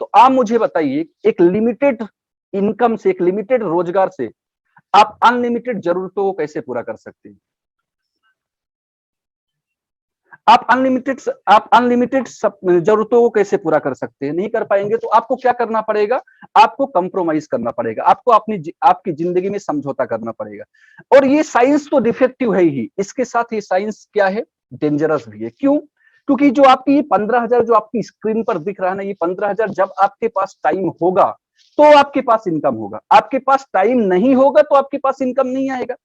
तो आप मुझे बताइए, एक लिमिटेड इनकम से, एक लिमिटेड रोजगार से आप अनलिमिटेड जरूरतों को कैसे पूरा कर सकते हैं? आप अनलिमिटेड जरूरतों को कैसे पूरा कर सकते हैं? नहीं कर पाएंगे। तो आपको क्या करना पड़ेगा? आपको कंप्रोमाइज करना पड़ेगा, आपको आपकी जिंदगी में समझौता करना पड़ेगा। और ये साइंस तो डिफेक्टिव है ही, इसके साथ ये साइंस क्या है, डेंजरस भी है। क्यों? क्योंकि जो आपकी ये 15,000 जो आपकी स्क्रीन पर दिख रहा है ना, ये 15,000 जब आपके पास टाइम होगा तो आपके पास इनकम होगा। आपके पास टाइम नहीं होगा तो आपके पास इनकम नहीं आएगा।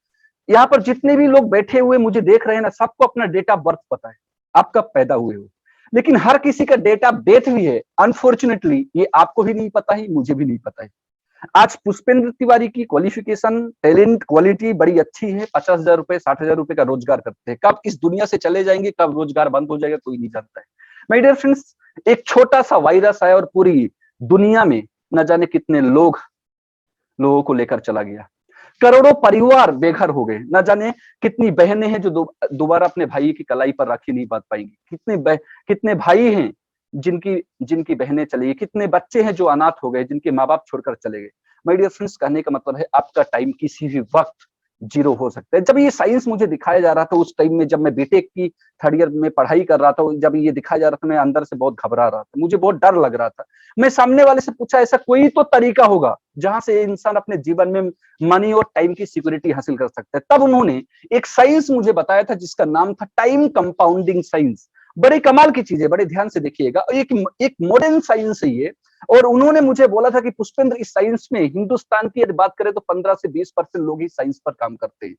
यहाँ पर जितने भी लोग बैठे हुए मुझे देख रहे हैं ना, सबको अपना डेट ऑफ बर्थ पता है, आप कब पैदा हुए हो। लेकिन हर किसी का डेट ऑफ डेथ भी है। अनफॉर्चुनेटली ये आपको भी नहीं पता है, मुझे भी नहीं पता है। आज पुष्पेंद्र तिवारी की क्वालिफिकेशन, टैलेंट, क्वालिटी बड़ी अच्छी है। 50,000 रुपए, 60,000 रुपए का रोजगार करते हैं। कब इस दुनिया से चले जाएंगे, कब रोजगार बंद हो जाएगा, कोई नहीं जानता है। माय डियर फ्रेंड्स, एक छोटा सा वायरस आया और पूरी दुनिया में न जाने कितने लोगों को लेकर चला गया। करोड़ों परिवार बेघर हो गए। न जाने कितनी बहनें हैं जो दोबारा अपने भाई की कलाई पर राखी नहीं बांध पाएंगी। कितने भाई हैं जिनकी जिनकी बहनें चली गई। कितने बच्चे हैं जो अनाथ हो गए, जिनके माँ बाप छोड़कर चले गए। माय डियर फ्रेंड्स, कहने का मतलब है आपका टाइम किसी भी वक्त जीरो हो सकता है। जब ये साइंस मुझे दिखाया जा रहा था उस टाइम में, जब मैं बीटेक की 3rd ईयर में पढ़ाई कर रहा था, जब ये दिखाया जा रहा था, मैं अंदर से बहुत घबरा रहा था, मुझे बहुत डर लग रहा था। मैं सामने वाले से पूछा, ऐसा कोई तो तरीका होगा जहां से इंसान अपने जीवन में मनी और टाइम की सिक्योरिटी हासिल कर सकता है। तब उन्होंने एक साइंस मुझे बताया था जिसका नाम था टाइम कंपाउंडिंग साइंस। बड़े कमाल की चीज है, बड़े ध्यान से देखिएगा। एक मॉडर्न साइंस है ये। और उन्होंने मुझे बोला था कि पुष्पेंद्र, इस साइंस में हिंदुस्तान की यदि बात करें तो 15 से 20% लोग ही साइंस पर काम करते हैं।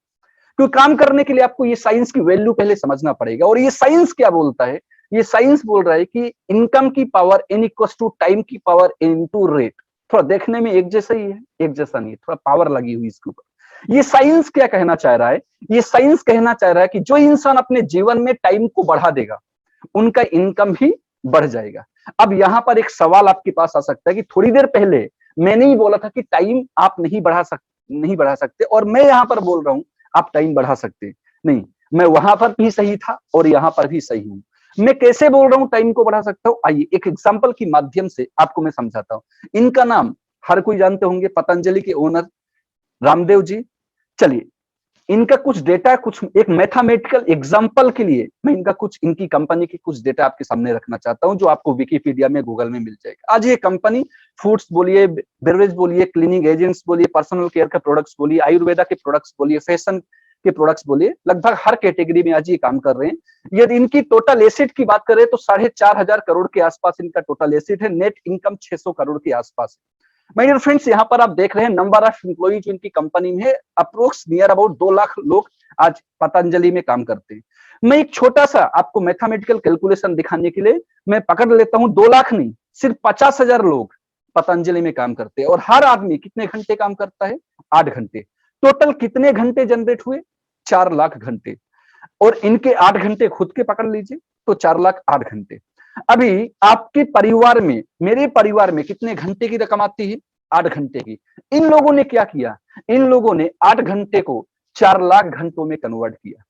क्योंकि काम करने के लिए आपको ये साइंस की वैल्यू पहले समझना पड़ेगा। और ये साइंस क्या बोलता है? ये साइंस बोल रहा है कि इनकम की power n equals to time की पावर इनटू रेट। थोड़ा देखने में एक जैसा ही है, एक जैसा नहीं है, थोड़ा पावर लगी हुई इसके ऊपर। ये साइंस क्या कहना चाह रहा है? ये साइंस कहना चाह रहा है कि जो इंसान अपने जीवन में टाइम को बढ़ा देगा उनका इनकम भी बढ़ जाएगा। अब यहां पर एक सवाल आपके पास आ सकता है कि थोड़ी देर पहले मैंने ही बोला था कि टाइम आप नहीं बढ़ा सकते, और मैं यहां पर बोल रहा हूं आप टाइम बढ़ा सकते। नहीं, मैं वहां पर भी सही था और यहां पर भी सही हूं। मैं कैसे बोल रहा हूं टाइम को बढ़ा सकता हूं, आइए एक एग्जांपल की माध्यम से आपको मैं समझाता हूं। इनका नाम हर कोई जानते होंगे, पतंजलि के ओनर रामदेव जी। चलिए इनका कुछ डेटा, कुछ एक मैथमेटिकल एग्जांपल के लिए मैं इनका कुछ, इनकी कंपनी की कुछ डेटा आपके सामने रखना चाहता हूं, जो आपको विकिपीडिया में, गूगल में मिल जाएगा। आज ये कंपनी फूड्स बोलिए, बेवरेज बोलिए, क्लीनिंग एजेंट्स बोलिए, पर्सनल केयर के प्रोडक्ट्स बोलिए, आयुर्वेदा के प्रोडक्ट्स बोलिए, फैशन के प्रोडक्ट्स बोलिए, लगभग हर कैटेगरी में आज ये काम कर रहे हैं। यदि इनकी टोटल एसेट की बात करें तो 4,500 करोड़ के आसपास इनका टोटल एसेट है। नेट इनकम 600 करोड़ के आसपास है। माय डियर फ्रेंड्स, यहाँ पर आप देख रहे हैं नंबर ऑफ एम्प्लॉई जो इनकी कंपनी में है, अप्रोक्स नियर अबाउट 2 लाख लोग आज पतंजलि में काम करते हैं। मैं एक छोटा सा आपको मैथमेटिकल कैलकुलेशन दिखाने के लिए मैं पकड़ लेता हूं, 2 लाख नहीं, सिर्फ 50,000 लोग पतंजलि में काम करते हैं और हर आदमी कितने घंटे काम करता है? 8 घंटे। टोटल कितने घंटे जनरेट हुए? 4 लाख घंटे। और इनके 8 घंटे खुद के पकड़ लीजिए तो 4 लाख 8 घंटे। अभी आपके परिवार में, मेरे परिवार में कितने घंटे की रकम आती है? 8 घंटे की। इन लोगों ने क्या किया? इन लोगों ने 8 घंटे को 4 लाख घंटों में कन्वर्ट किया।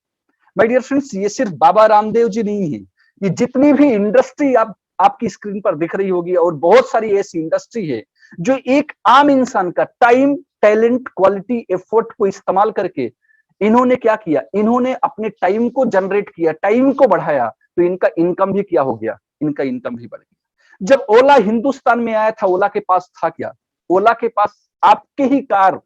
माय डियर फ्रेंड्स, ये सिर्फ बाबा रामदेव जी नहीं है, ये जितनी भी इंडस्ट्री आपकी स्क्रीन पर दिख रही होगी, और बहुत सारी ऐसी इंडस्ट्री है जो एक आम इंसान का टाइम, टैलेंट, क्वालिटी, एफर्ट को इस्तेमाल करके इन्होंने क्या किया? इन्होंने अपने टाइम को जनरेट किया, टाइम को बढ़ाया, तो इनका इनकम भी क्या हो गया? इनका इनकम भी बढ़ गया। जब ओला हिंदुस्तान में आया था, ओला के पास था क्या? ओला के पास आपके ही कार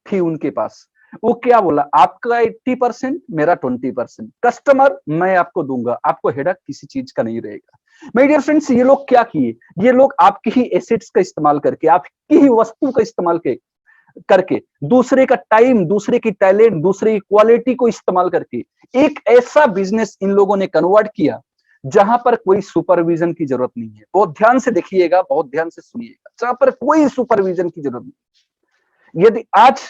थी उनके पास। वो क्या बोला? आपका 80%, मेरा 20%। कस्टमर मैं आपको दूंगा, आपको हेडक किसी चीज का नहीं रहेगा। माय डियर फ्रेंड्स, ये लोग क्या किए? ये लोग आपकी ही एसेट्स का इस्तेमाल करके, आपकी ही वस्तु का इस्तेमाल करके, दूसरे का टाइम, दूसरे की टैलेंट, दूसरे की क्वालिटी को इस्तेमाल करके एक ऐसा बिजनेस इन लोगों ने कन्वर्ट किया जहां पर कोई सुपरविजन की जरूरत नहीं है। बहुत ध्यान से देखिएगा, बहुत ध्यान से सुनिएगा, जहां पर कोई सुपरविजन की जरूरत नहीं। यदि आज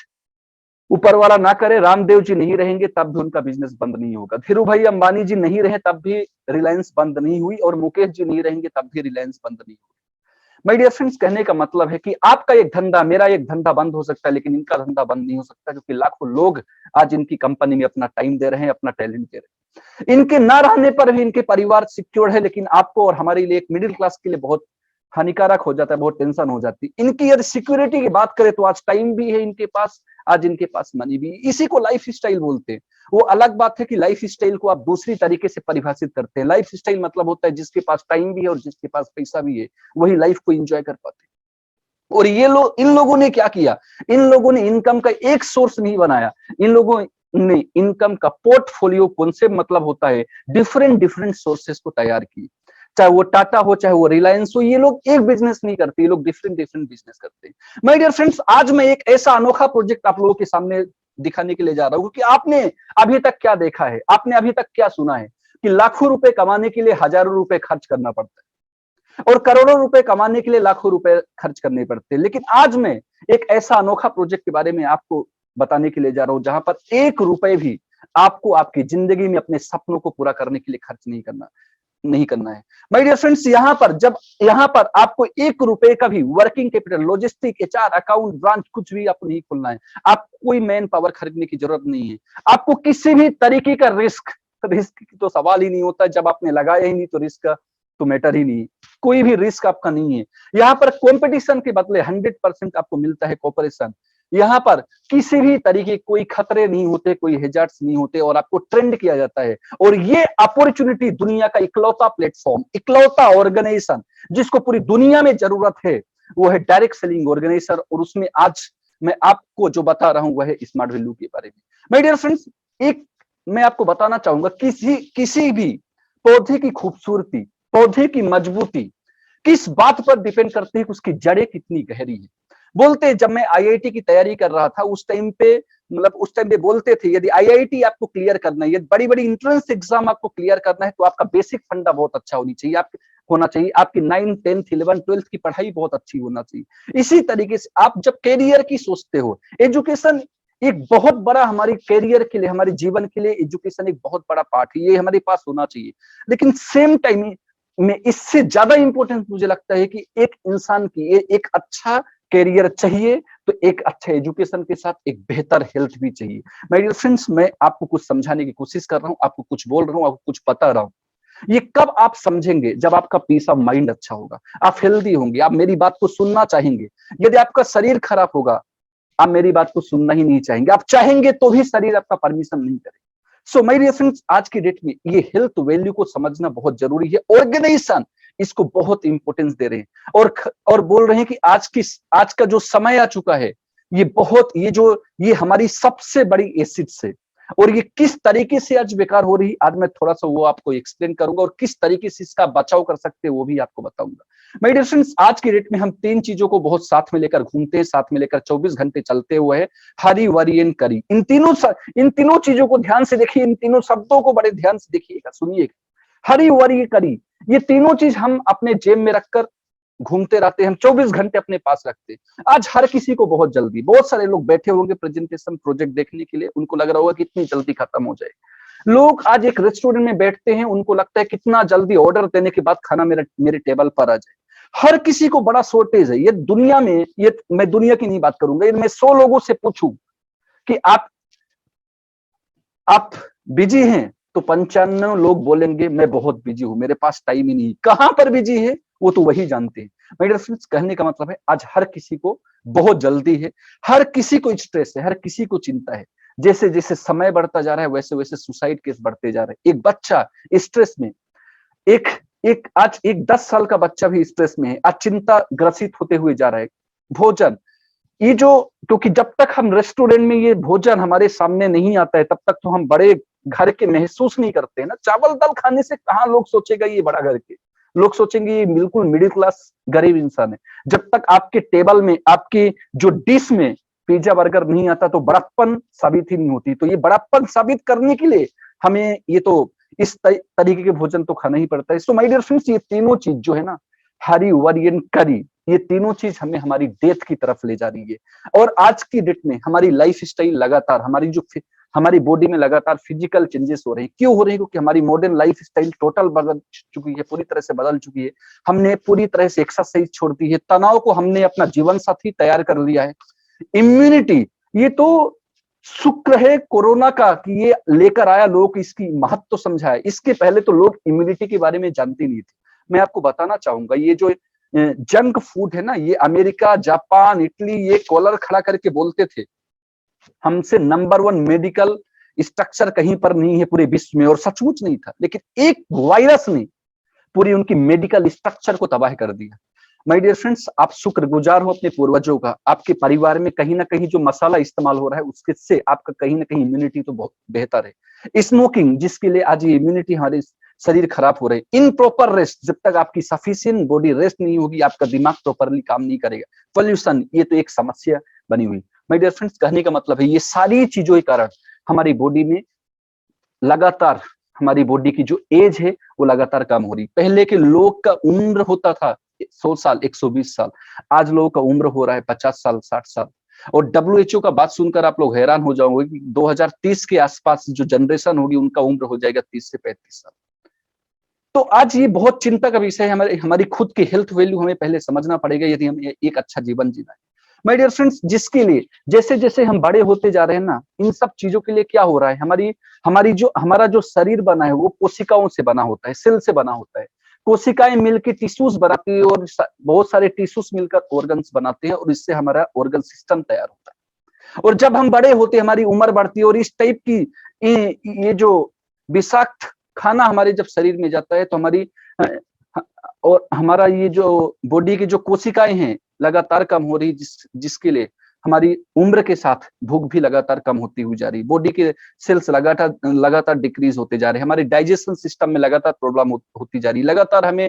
ऊपर वाला ना करे, रामदेव जी नहीं रहेंगे तब भी उनका बिजनेस बंद नहीं होगा, धीरू भाई अंबानी जी नहीं रहे तब भी रिलायंस बंद नहीं हुई, और मुकेश जी नहीं रहेंगे तब भी रिलायंस बंद नहीं हुई। माय डियर फ्रेंड्स, कहने का मतलब है कि आपका एक धंधा, मेरा एक धंधा बंद हो सकता है, लेकिन इनका धंधा बंद नहीं हो सकता, क्योंकि लाखों लोग आज इनकी कंपनी में अपना टाइम दे रहे हैं, अपना टैलेंट दे रहे हैं। इनके ना रहने पर भी इनके परिवार सिक्योर है, लेकिन आपको और हमारे लिए, एक मिडिल क्लास के लिए बहुत हानिकारक हो जाता है, बहुत टेंशन हो जाती है। इनकी यदि सिक्योरिटी की बात करें तो आज टाइम भी है इनके पास, आज इनके पास मनी भी है। इसी को लाइफ स्टाइल बोलते हैं। वो अलग बात है कि लाइफ स्टाइल को आप दूसरी तरीके से परिभाषित करते हैं। लाइफ स्टाइल मतलब होता है जिसके पास टाइम भी है और जिसके पास पैसा भी है, वही लाइफ को एंजॉय कर पाते हैं। और ये लोग, इन लोगों ने क्या किया? इन लोगों ने इनकम का एक सोर्स नहीं बनाया, इन लोगों ने इनकम का पोर्टफोलियो कॉन्सेप्ट, मतलब होता है डिफरेंट डिफरेंट सोर्सेस को तैयार की। चाहे वो टाटा हो, चाहे वो रिलायंस हो, ये लोग एक बिजनेस नहीं करते, ये लोग डिफरेंट डिफरेंट बिजनेस करते हैं। माय डियर फ्रेंड्स, आज मैं एक ऐसा अनोखा प्रोजेक्ट आप लोगों के सामने दिखाने के लिए जा रहा हूं कि आपने अभी तक क्या देखा है, आपने अभी तक क्या सुना है कि लाखों रुपए कमाने के लिए हजारों रुपए खर्च करना पड़ता है, और करोड़ों रुपए कमाने के लिए लाखों रुपए खर्च करने पड़ते हैं। लेकिन आज मैं एक ऐसा अनोखा प्रोजेक्ट के बारे में आपको बताने के लिए जा रहा हूं, जहां पर 1 रुपए भी आपको आपकी जिंदगी में अपने सपनों को पूरा करने के लिए खर्च नहीं करना है। माय डियर फ्रेंड्स, यहाँ पर आपको 1 रुपए का भी working capital, logistic, HR, account, branch कुछ भी आपको नहीं खोलना है। आपको कोई मैन पावर खरीदने की जरूरत नहीं है। आपको किसी भी तरीके का रिस्क की तो सवाल ही नहीं होता। जब आपने लगाया ही नहीं तो रिस्क का तो मैटर ही नहीं, कोई भी रिस्क आपका नहीं है। यहाँ पर कंपटीशन के बदले 100% आपको मिलता है कॉपरेशन। यहाँ पर किसी भी तरीके कोई खतरे नहीं होते, कोई हेजार्ड्स नहीं होते, और आपको ट्रेंड किया जाता है। और ये अपॉर्चुनिटी, दुनिया का इकलौता प्लेटफॉर्म, इकलौता ऑर्गेनाइजेशन जिसको पूरी दुनिया में जरूरत है, वो है डायरेक्ट सेलिंग ऑर्गेनाइजेशन। और उसमें आज मैं आपको जो बता रहा हूं वह है स्मार्ट वैल्यू के बारे में। माय डियर फ्रेंड्स, एक मैं आपको बताना चाहूंगा, किसी भी पौधे की खूबसूरती, पौधे की मजबूती किस बात पर डिपेंड करती है कि उसकी जड़ें कितनी गहरी है। बोलते हैं, जब मैं आईआईटी की तैयारी कर रहा था उस टाइम पे, मतलब उस टाइम पे बोलते थे, यदि आईआईटी आपको क्लियर करना है, यदि बड़ी बड़ी इंट्रेंस एग्जाम आपको क्लियर करना है, तो आपका बेसिक फंडा बहुत अच्छा होना चाहिए। आपकी 9, 10, 11, 12 की पढ़ाई बहुत अच्छी होना चाहिए। इसी तरीके से आप जब कैरियर की सोचते हो, एजुकेशन एक बहुत बड़ा, हमारी कैरियर के लिए, हमारे जीवन के लिए एजुकेशन एक बहुत बड़ा पार्ट है, ये हमारे पास होना चाहिए। लेकिन सेम टाइम में इससे ज्यादा इंपॉर्टेंट मुझे लगता है कि एक इंसान की एक अच्छा कैरियर चाहिए, तो एक अच्छा एजुकेशन के साथ एक बेहतर हेल्थ भी चाहिए। माय डियर फ्रेंड्स, मैं आपको कुछ समझाने की कोशिश कर रहा हूं, आपको कुछ बोल रहा हूं, आपको कुछ बता रहा हूं। ये कब आप समझेंगे? जब आपका पीस ऑफ माइंड अच्छा होगा, आप हेल्दी होंगे, आप मेरी बात को सुनना चाहेंगे। यदि आपका शरीर खराब होगा, आप मेरी बात को सुनना ही नहीं चाहेंगे, आप चाहेंगे तो भी शरीर आपका परमिशन नहीं करेगा। सो माय डियर फ्रेंड्स, आज की डेट में ये हेल्थ वैल्यू को समझना बहुत जरूरी है। ऑर्गेनाइजेशन इसको बहुत इंपॉर्टेंस दे रहे हैं और बोल रहे हैं कि आज का जो समय आ चुका है, ये हमारी सबसे बड़ी एसिड्स है, और ये किस तरीके से आज बेकार हो रही है, आज मैं थोड़ा सा वो आपको एक्सप्लेन करूंगा, और किस तरीके से इसका बचाव कर सकते हैं वो भी आपको बताऊंगा। माय डियर फ्रेंड्स, आज की डेट में हम 3 चीजों को बहुत साथ में लेकर घूमते हैं, साथ में लेकर 24 घंटे चलते हुए है। हरी वरी एंड करी, इन तीनों चीजों को ध्यान से देखिए, इन तीनों शब्दों को बड़े ध्यान से देखिएगा, सुनिएगा। हरी वरी करी, ये तीनों चीज हम अपने जेब में रखकर घूमते रहते हैं, हम 24 घंटे अपने पास रखते हैं। आज हर किसी को बहुत जल्दी, बहुत सारे लोग बैठे होंगे प्रेजेंटेशन प्रोजेक्ट देखने के लिए, उनको लग रहा होगा कि इतनी जल्दी खत्म हो जाए। लोग आज एक रेस्टोरेंट में बैठते हैं, उनको लगता है कितना जल्दी ऑर्डर देने के बाद खाना मेरे टेबल पर आ जाए। हर किसी को बड़ा शॉर्टेज है। ये दुनिया में, ये मैं दुनिया की नहीं बात करूंगा, मैं 100 लोगों से पूछूं कि आप बिजी हैं, तो 95 लोग बोलेंगे मैं बहुत बिजी हूं, मेरे पास टाइम ही नहीं। कहां पर बिजी है वो तो वही जानते हैं। मेरे फ्रेंड्स, कहने का मतलब है आज हर किसी को बहुत जल्दी है, हर किसी को स्ट्रेस है, हर किसी को चिंता है। जैसे जैसे समय बढ़ता जा रहा है, वैसे वैसे सुसाइड केस बढ़ते जा रहे हैं। एक बच्चा स्ट्रेस में, एक आज एक 10 साल का बच्चा भी स्ट्रेस में है, आज चिंता ग्रसित होते हुए जा रहा है। भोजन, ये जो, क्योंकि जब तक हम रेस्टोरेंट में ये भोजन हमारे सामने नहीं आता है, तब तक तो हम बड़े घर के महसूस नहीं करते हैं ना। चावल दाल खाने से कहाँ लोग सोचेगा ये बड़ा घर के, लोग सोचेंगे ये बिल्कुल मिडिल क्लास गरीब इंसान है। जब तक आपके टेबल में, आपकी जो डिश में पिज्जा बर्गर नहीं आता, तो बड़प्पन साबित ही नहीं होती। तो ये बड़प्पन साबित करने के लिए हमें ये तो इस तरीके के भोजन तो खाना ही पड़ता है। सो माय डियर फ्रेंड्स, ये तीनों चीज जो है ना, हरी वरी एंड करी, ये तीनों चीज हमें हमारी डेथ की तरफ ले जा रही है। और आज की डेट में हमारी लाइफ स्टाइल लगातार, हमारी बॉडी में लगातार फिजिकल चेंजेस हो रहे हैं। क्यों हो रहे हैं? क्योंकि हमारी मॉडर्न लाइफ स्टाइल टोटल बदल चुकी है, पूरी तरह से बदल चुकी है। हमने पूरी तरह से एक्सरसाइज छोड़ दी है, तनाव को हमने अपना जीवन साथी तैयार कर लिया है। इम्यूनिटी, ये तो शुक्र है कोरोना का कि ये लेकर आया, लोग इसकी महत्व तो समझाए। इसके पहले तो लोग इम्यूनिटी के बारे में जानते नहीं थे। मैं आपको बताना चाहूंगा, ये जो जंक फूड है ना, ये अमेरिका, जापान, इटली, ये कॉलर खड़ा करके बोलते थे हमसे नंबर 1 मेडिकल स्ट्रक्चर कहीं पर नहीं है पूरे विश्व में, और सचमुच नहीं था। लेकिन एक वायरस ने पूरी उनकी मेडिकल स्ट्रक्चर को तबाह कर दिया। माय डियर फ्रेंड्स, आप शुक्रगुजार हो अपने पूर्वजों का। आपके परिवार में कहीं ना कहीं जो मसाला इस्तेमाल हो रहा है, उसके से आपका कहीं ना कहीं इम्यूनिटी तो बहुत बेहतर है। स्मोकिंग, जिसके लिए आज ये इम्यूनिटी हमारे शरीर खराब हो रहे हैं। इनप्रॉपर रेस्ट, जब तक आपकी सफिशिएंट बॉडी रेस्ट नहीं होगी, आपका दिमाग प्रॉपरली काम नहीं करेगा। पोल्यूशन, ये तो एक समस्या बनी हुई। माय डियर फ्रेंड्स, कहने का मतलब है ये सारी चीजों के कारण हमारी बॉडी में लगातार, हमारी बॉडी की जो एज है वो लगातार कम हो रही। पहले के लोग का उम्र होता था 100 साल, 120 साल, आज लोगों का उम्र हो रहा है 50 साल, 60 साल। और WHO का बात सुनकर आप लोग हैरान हो जाओगे कि 2030 के आसपास जो जनरेशन होगी, उनका उम्र हो जाएगा 30 से 35 साल। तो आज ये बहुत चिंता का विषय है। हमारी खुद की हेल्थ वैल्यू हमें पहले समझना पड़ेगा, यदि हमें एक अच्छा जीवन जीना है। माय डियर फ्रेंड्स, जिसके लिए जैसे जैसे हम बड़े होते जा रहे हैं ना, इन सब चीजों के लिए क्या हो रहा है, हमारा जो शरीर बना है वो कोशिकाओं से बना होता है, सेल से बना होता है। कोशिकाएं मिलकर टिश्यूज बनाती है, और बहुत सारे टिश्यूज मिलकर ऑर्गन्स बनाते हैं, और इससे हमारा ऑर्गन सिस्टम तैयार होता है। और जब हम बड़े होते हैं, हमारी उम्र बढ़ती है, और इस टाइप की ये जो विषाक्त खाना हमारे जब शरीर में जाता है, तो और हमारा ये जो बॉडी की जो कोशिकाएं हैं लगातार कम हो रही, जिसके लिए हमारी उम्र के साथ भूख भी लगातार कम होती हुई जा रही, बॉडी के सेल्स लगातार डिक्रीज होते जा रहे हैं, हमारे डाइजेशन सिस्टम में लगातार प्रॉब्लम होती जा रही, लगातार हमें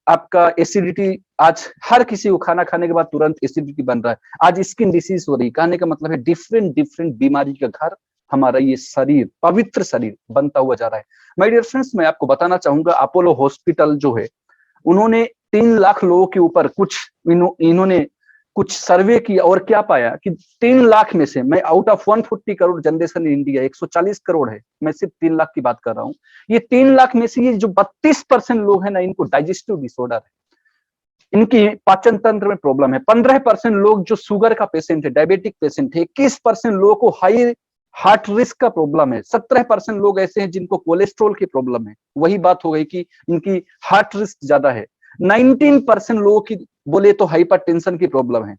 आपका एसिडिटी, आज हर किसी को खाना खाने के बाद तुरंत एसिडिटी बन रहा है, आज स्किन डिसीज हो रही। कहने का मतलब है डिफरेंट बीमारी का घर हमारा ये शरीर, पवित्र शरीर बनता हुआ जा रहा है। माय डियर फ्रेंड्स, मैं आपको बताना चाहूंगा, अपोलो हॉस्पिटल जो है, उन्होंने 3 लाख लोगों के ऊपर इन्होंने कुछ सर्वे किया, और क्या पाया कि 3 लाख में से, मैं out of 140 crore generation in India, 140 crore है, मैं सिर्फ 3 लाख की बात कर रहा हूँ। ये 3 लाख में से ये जो 32% लोग हैं ना, इनको डाइजेस्टिव डिसऑर्डर है, इनकी पाचन तंत्र में प्रॉब्लम है। 15% लोग जो शुगर का पेशेंट है, डायबिटिक पेशेंट है। 21% लोगों को हाई हार्ट रिस्क का प्रॉब्लम है, 17% लोग ऐसे हैं जिनको कोलेस्ट्रॉल की प्रॉब्लम है। वही बात हो गई कि इनकी हार्ट रिस्क ज्यादा है। 19% लोगों की बोले तो हाइपरटेंशन की प्रॉब्लम है।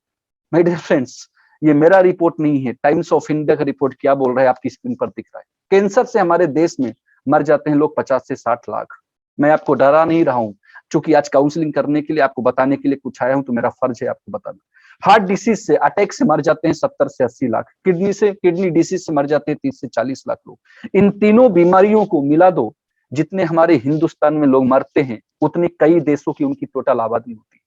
माय डियर फ्रेंड्स, ये मेरा रिपोर्ट नहीं है, टाइम्स ऑफ इंडिया का रिपोर्ट क्या बोल रहा है आपकी स्क्रीन पर दिख रहा है। कैंसर से हमारे देश में मर जाते हैं लोग 50 से 60 लाख। मैं आपको डरा नहीं रहा हूं, क्योंकि आज काउंसलिंग करने के लिए, आपको बताने के लिए कुछ आया हूं, तो मेरा फर्ज है आपको बताना। हार्ट डिसीज से, अटैक से मर जाते हैं 70 से 80 लाख। किडनी डिसीज से मर जाते हैं 30 से 40 लाख लोग। इन तीनों बीमारियों को मिला दो, जितने हमारे हिंदुस्तान में लोग मरते हैं, उतने कई देशों की उनकी टोटल आबादी होती है।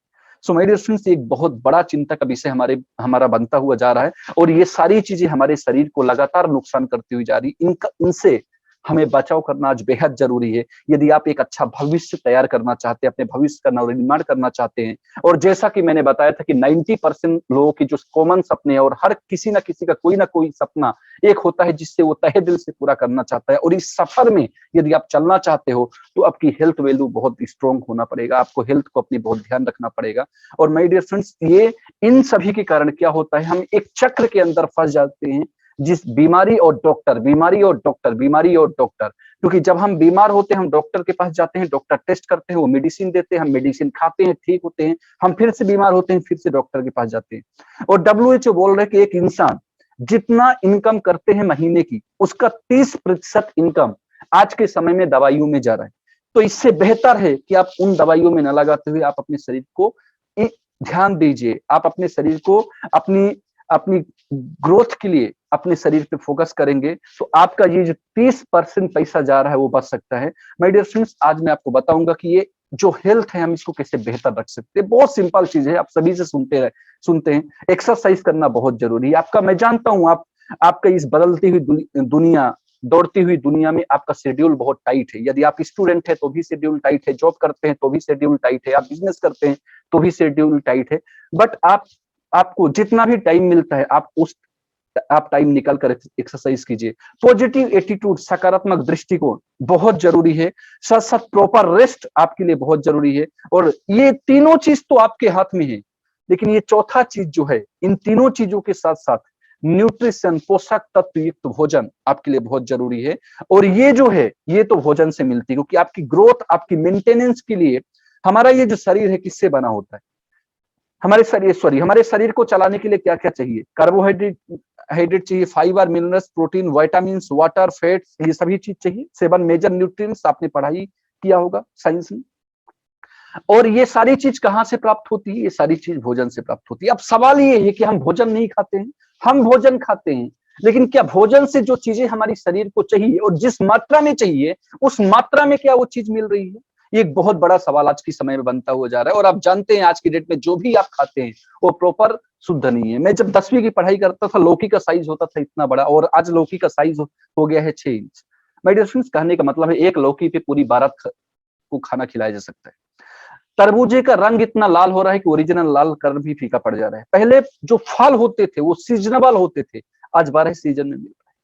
सो माय डियर फ्रेंड्स, एक बहुत बड़ा चिंता का विषय हमारा बनता हुआ जा रहा है, और ये सारी चीजें हमारे शरीर को लगातार नुकसान करती हुई जा रही। इनसे हमें बचाव करना आज बेहद जरूरी है। यदि आप एक अच्छा भविष्य तैयार करना चाहते हैं, अपने भविष्य का निर्माण करना चाहते हैं, और जैसा कि मैंने बताया था कि 90% लोगों की जो कॉमन सपने हैं, और हर किसी ना किसी का कोई ना कोई सपना एक होता है जिससे वो तहे दिल से पूरा करना चाहता है, और इस सफर में यदि आप चलना चाहते हो तो आपकी हेल्थ वैल्यू बहुत स्ट्रॉन्ग होना पड़ेगा, आपको हेल्थ को अपनी बहुत ध्यान रखना पड़ेगा। और माय डियर फ्रेंड्स, ये इन सभी के कारण क्या होता है, हम एक चक्र के अंदर फंस जाते हैं, जिस बीमारी और डॉक्टर, बीमारी और डॉक्टर, बीमारी और डॉक्टर। क्योंकि जब हम बीमार होते हैं, हम डॉक्टर के पास जाते हैं, डॉक्टर टेस्ट करते हैं, वो मेडिसिन देते हैं, हम मेडिसिन खाते हैं, ठीक होते हैं, हम फिर से बीमार होते हैं, फिर से डॉक्टर के पास जाते हैं। और WHO बोल रहे हैं कि एक इंसान जितना इनकम करते हैं महीने की, उसका 30% इनकम आज के समय में दवाइयों में जा रहा है। तो इससे बेहतर है कि आप उन दवाइयों में न लगाते हुए आप अपने शरीर को ध्यान दीजिए। आप अपने शरीर को अपनी अपनी ग्रोथ के लिए अपने शरीर पे फोकस करेंगे, तो आपका ये जो 30% पैसा जा रहा है वो बच सकता है। माय डियर फ्रेंड्स, आज मैं आपको बताऊंगा कि ये जो हेल्थ है हम इसको कैसे बेहतर रख सकते हैं। बहुत सिंपल चीज है, आप सभी से सुनते हैं। एक्सरसाइज करना बहुत जरूरी है। आपका, मैं जानता हूं, आपका इस बदलती हुई दुनिया, दौड़ती हुई दुनिया में आपका शेड्यूल बहुत टाइट है। यदि आप स्टूडेंट है तो भी शेड्यूल टाइट है, जॉब करते हैं तो भी शेड्यूल टाइट है, आप बिजनेस करते हैं तो भी शेड्यूल टाइट है। बट आपको जितना भी टाइम मिलता है, आप टाइम निकाल कर एक्सरसाइज कीजिए। पॉजिटिव एटीट्यूड, सकारात्मक दृष्टिकोण बहुत जरूरी है। साथ साथ प्रॉपर रेस्ट आपके लिए बहुत जरूरी है। और ये तीनों चीज तो आपके हाथ में है, लेकिन ये चौथा चीज जो है, इन तीनों चीजों के साथ साथ न्यूट्रिशन, पोषक तत्व युक्त भोजन आपके लिए बहुत जरूरी है। और ये जो है, ये तो भोजन से मिलती है, क्योंकि आपकी ग्रोथ, आपकी मेंटेनेंस के लिए हमारा ये जो शरीर है किससे बना होता है, हमारे शरीर को चलाने के लिए क्या क्या चाहिए? कार्बोहाइड्रेट चाहिए, fibre, minerals, protein, vitamin, water, fats, ये सभी चीज चाहिए। 7 मेजर न्यूट्रिएंट्स आपने पढ़ाई किया होगा साइंस में। और ये सारी चीज कहां से प्राप्त होती है? ये सारी चीज भोजन से प्राप्त होती है। अब सवाल ये है कि हम भोजन नहीं खाते हैं, हम भोजन खाते हैं, लेकिन क्या भोजन से जो चीजें हमारी शरीर को चाहिए और जिस मात्रा में चाहिए, उस मात्रा में क्या वो चीज मिल रही है? ये एक बहुत बड़ा सवाल आज के समय में बनता हुआ जा रहा है। और आप जानते हैं आज की डेट में जो भी आप खाते हैं वो प्रॉपर शुद्ध नहीं है। मैं जब 10वीं की पढ़ाई करता था, लौकी का साइज होता था इतना बड़ा, और आज लौकी का साइज हो गया है 6 इंच। माय डियर फ्रेंड्स, कहने का मतलब है एक लौकी पे पूरी भारत को खाना खिलाया जा सकता है। तरबूजे का रंग इतना लाल हो रहा है कि ओरिजिनल लाल कलर भी फीका पड़ जा रहा है। पहले जो फल होते थे वो सीजनेबल होते थे, आज 12 सीजन में मिल रहा है।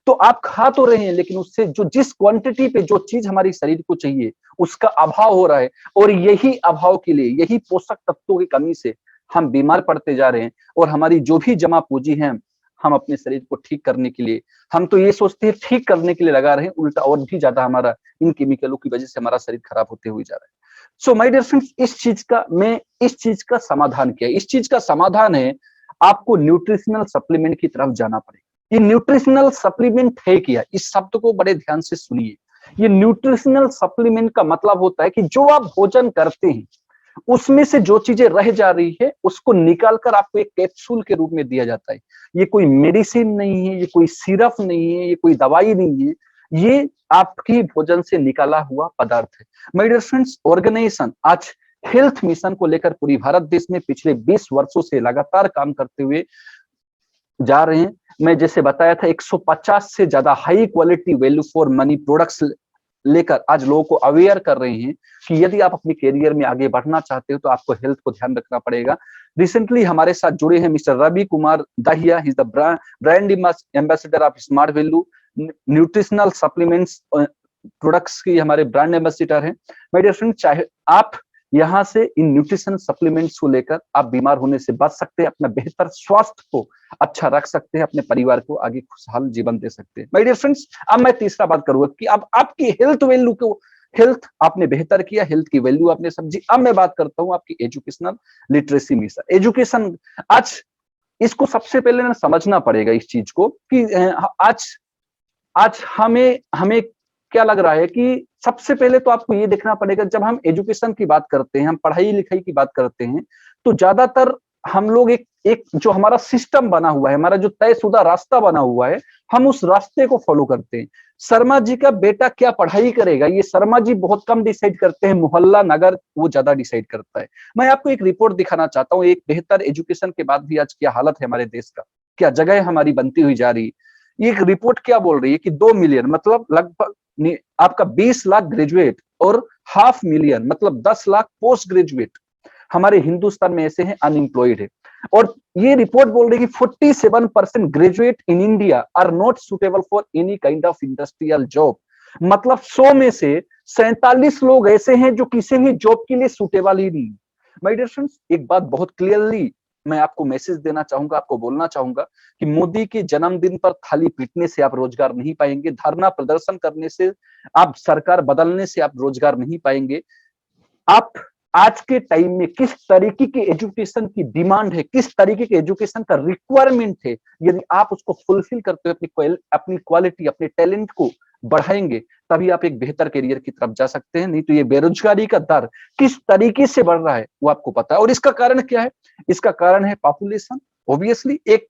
तो आप खा तो रहे हैं, लेकिन उससे जो जिस क्वांटिटी पे जो चीज हमारी शरीर को चाहिए उसका अभाव हो रहा है। और यही अभाव के लिए, यही पोषक तत्वों की कमी से हम बीमार पड़ते जा रहे हैं। और हमारी जो भी जमा पूंजी है, हम अपने शरीर को ठीक करने के लिए, हम तो ये सोचते हैं ठीक करने के लिए लगा रहे हैं, उल्टा और भी ज्यादा हमारा इन केमिकलों की वजह से हमारा शरीर खराब होते हुए जा रहा है। सो माय डियर फ्रेंड्स, इस चीज का समाधान क्या है? इस चीज का समाधान है, आपको न्यूट्रिशनल सप्लीमेंट की तरफ जाना पड़ेगा। ये न्यूट्रिशनल सप्लीमेंट है क्या? इस शब्द को बड़े ध्यान से सुनिए। ये न्यूट्रिशनल सप्लीमेंट का मतलब होता है कि जो आप भोजन करते हैं उसमें से जो चीजें रह जा रही है उसको निकालकर आपको एक कैप्सूल के रूप में दिया जाता है। ये कोई मेडिसिन नहीं है, ये कोई सिरप नहीं है, ये कोई दवाई नहीं है, ये आपके भोजन से निकाला हुआ पदार्थ है। माय डियर फ्रेंड्स, ऑर्गेनाइजेशन आज हेल्थ मिशन को लेकर पूरी भारत देश में पिछले 20 वर्षों से लगातार काम करते हुए जा रहे हैं। मैं जैसे बताया था, 150 से ज्यादा high quality value for money products लेकर आज लोगों को अवेयर कर रहे हैं कि यदि आप अपने करियर में आगे बढ़ना चाहते हो तो आपको हेल्थ को ध्यान रखना पड़ेगा। रिसेंटली हमारे साथ जुड़े हैं mister Ravi Kumar Dahiya, he is the brand ambassador of Smart Value nutritional supplements products की हमारे ब्रांड एम्बेसडर हैं। माय डियर फ्रेंड, चाहे आप यहाँ से इन न्यूट्रिशन सप्लीमेंट्स को लेकर आप बीमार होने से बच सकते हैं, अपना बेहतर स्वास्थ्य को अच्छा रख सकते हैं, अपने परिवार को आगे खुशहाल जीवन दे सकते हैं। माय डियर फ्रेंड्स, अब मैं तीसरा बात करूंगा कि अब आपकी हेल्थ वैल्यू को, हेल्थ आपने बेहतर किया, हेल्थ की वैल्यू आपने समझी। अब मैं बात करता हूं आपकी एजुकेशनल लिटरेसी मिशन। एजुकेशन आज इसको सबसे पहले ना समझना पड़ेगा इस चीज को कि आज आज हमें हमें क्या लग रहा है कि सबसे पहले तो आपको ये देखना पड़ेगा, जब हम एजुकेशन की बात करते हैं, हम पढ़ाई लिखाई की बात करते हैं, तो ज्यादातर हम लोग एक एक जो हमारा सिस्टम बना हुआ है, हमारा जो तयशुदा रास्ता बना हुआ है, हम उस रास्ते को फॉलो करते हैं। शर्मा जी का बेटा क्या पढ़ाई करेगा, ये शर्मा जी बहुत कम डिसाइड करते हैं, मोहल्ला नगर वो ज्यादा डिसाइड करता है। मैं आपको एक रिपोर्ट दिखाना चाहता हूँ, एक बेहतर एजुकेशन के बाद भी आज क्या हालत है हमारे देश का, क्या जगह हमारी बनती हुई जा रही है। ये एक रिपोर्ट क्या बोल रही है कि 2 मिलियन मतलब लगभग आपका 20 लाख ग्रेजुएट और 500,000 मतलब 10 लाख पोस्ट ग्रेजुएट हमारे हिंदुस्तान में ऐसे हैं अनएम्प्लॉयड है। और ये रिपोर्ट बोल रही है कि 47% graduate in India are not suitable for any kind of industrial job. मतलब 100 में से 47 लोग ऐसे हैं जो किसी भी जॉब के लिए सुटेबल ही नहीं। माय डियर फ्रेंड्स, एक बात बहुत क्लियरली मैं आपको मैसेज देना चाहूंगा, आपको बोलना चाहूंगा कि मोदी के जन्मदिन पर थाली पीटने से आप रोजगार नहीं पाएंगे, धरना प्रदर्शन करने से, आप सरकार बदलने से आप रोजगार नहीं पाएंगे। आप आज के टाइम में किस तरीके की एजुकेशन की डिमांड है, किस तरीके के एजुकेशन का रिक्वायरमेंट है, यदि आप उसको फुलफिल करते हो, अपनी क्वालिटी, अपने टैलेंट को बढ़ाएंगे, तभी आप एक बेहतर करियर की तरफ जा सकते हैं। नहीं तो ये बेरोजगारी का दर किस तरीके से बढ़ रहा है वो आपको पता है। और इसका कारण क्या है? इसका कारण है पॉपुलेशन। ऑब्वियसली एक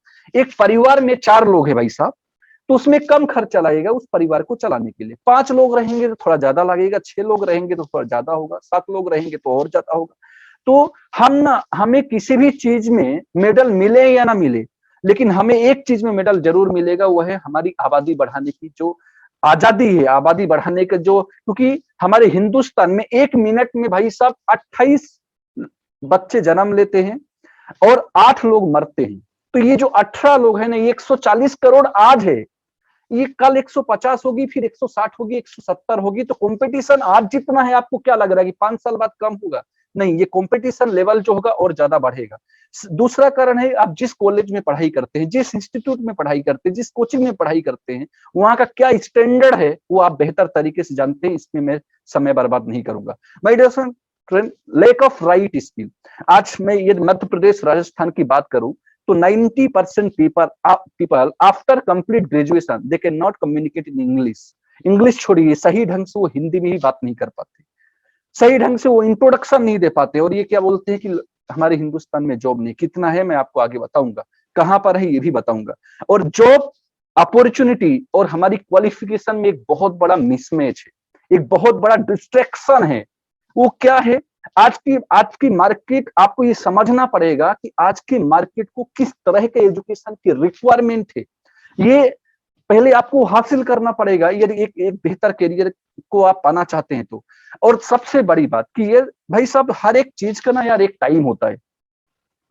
परिवार में 4 लोग हैं भाई साहब, तो उसमें कम खर्चा लगेगा उस परिवार को चलाने के लिए। 5 लोग रहेंगे तो थोड़ा ज्यादा लगेगा, 6 लोग रहेंगे तो थोड़ा ज्यादा होगा, 7 लोग रहेंगे तो और ज्यादा होगा। तो हमें किसी भी चीज में मेडल मिले या ना मिले, लेकिन हमें एक चीज में मेडल जरूर मिलेगा, वो है हमारी आबादी बढ़ाने की जो आजादी है, आबादी बढ़ाने का जो, क्योंकि हमारे हिंदुस्तान में 1 मिनट में भाई साहब 28 बच्चे जन्म लेते हैं और 8 लोग मरते हैं। तो ये जो 18 लोग हैं ना, ये 140 करोड़ आज है, ये कल 150 होगी, फिर 160 होगी, 170 होगी। तो कंपटीशन आज जितना है, आपको क्या लग रहा है कि 5 साल बाद कम होगा? नहीं, ये कंपटीशन लेवल जो होगा और ज्यादा बढ़ेगा। दूसरा कारण है, आप जिस कॉलेज में पढ़ाई करते हैं, जिस इंस्टीट्यूट में पढ़ाई करते हैं, जिस कोचिंग में पढ़ाई करते हैं, वहां का क्या स्टैंडर्ड है वो आप बेहतर तरीके से जानते हैं। इसमें मैं समय बर्बाद नहीं करूंगा। My dear friend, lack of right skill. आज मैं ये मध्य प्रदेश राजस्थान की बात करूं तो 90% people after complete graduation they cannot communicate in English। English छोड़िए, सही ढंग से वो हिंदी में ही बात नहीं कर पाते, सही ढंग से वो इंट्रोडक्शन नहीं दे पाते। और ये क्या बोलते हैं कि हमारे हिंदुस्तान में जॉब नहीं। कितना है मैं आपको आगे बताऊंगा, कहां पर है ये भी बताऊंगा। और जॉब अपॉर्चुनिटी और हमारी क्वालिफिकेशन में एक बहुत बड़ा मिसमैच है, एक बहुत बड़ा डिस्ट्रैक्शन है। वो क्या है? आज की मार्केट, आपको ये समझना पड़ेगा कि आज की मार्केट को किस तरह के एजुकेशन की रिक्वायरमेंट है, ये पहले आपको हासिल करना पड़ेगा यदि एक बेहतर करियर को आप पाना चाहते हैं तो। और सबसे बड़ी बात कि ये भाई साहब, हर एक चीज का ना यार एक टाइम होता है।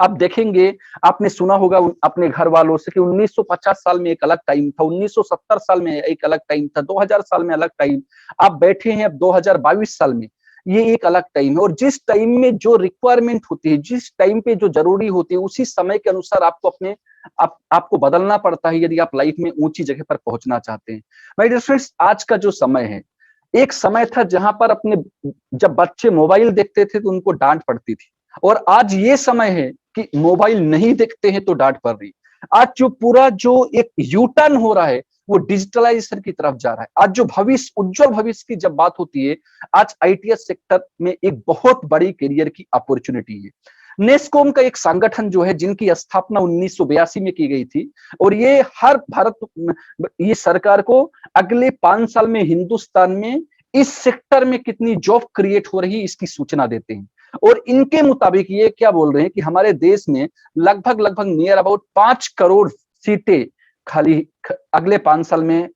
आप देखेंगे, आपने सुना होगा अपने घर वालों से कि 1950 साल में एक अलग टाइम था, 1970 साल में एक अलग टाइम था, 2000 साल में अलग टाइम। आप बैठे हैं अब 2022 साल में, ये एक अलग टाइम है। और जिस टाइम में जो रिक्वायरमेंट होती है, जिस टाइम पे जो जरूरी होती है, उसी समय के अनुसार आपको आपको बदलना पड़ता है यदि आप लाइफ में ऊंची जगह पर पहुंचना चाहते हैं। माय डियर फ्रेंड्स, आज का जो समय है, एक समय था जहां पर जब बच्चे मोबाइल देखते थे तो उनको डांट पड़ती थी, और आज ये समय है कि मोबाइल नहीं देखते हैं तो डांट पड़ रही। आज जो पूरा जो एक यू टर्न हो रहा है वो डिजिटलाइजेशन की तरफ जा रहा है। आज जो भविष्य, उज्जवल भविष्य की जब बात होती है, आज आईटीएस सेक्टर में एक बहुत बड़ी करियर की अपॉर्चुनिटी है। नेस्कॉम का एक संगठन जो है, जिनकी स्थापना 1982 में की गई थी, और ये हर ये सरकार को अगले 5 साल में हिंदुस्तान में इस सेक्टर में कितनी जॉब क्रिएट हो रही है इसकी सूचना देते हैं। और इनके मुताबिक ये क्या बोल रहे हैं कि हमारे देश में लगभग नियर अबाउट 5 करोड़ सीटें खाली अगले 5 साल में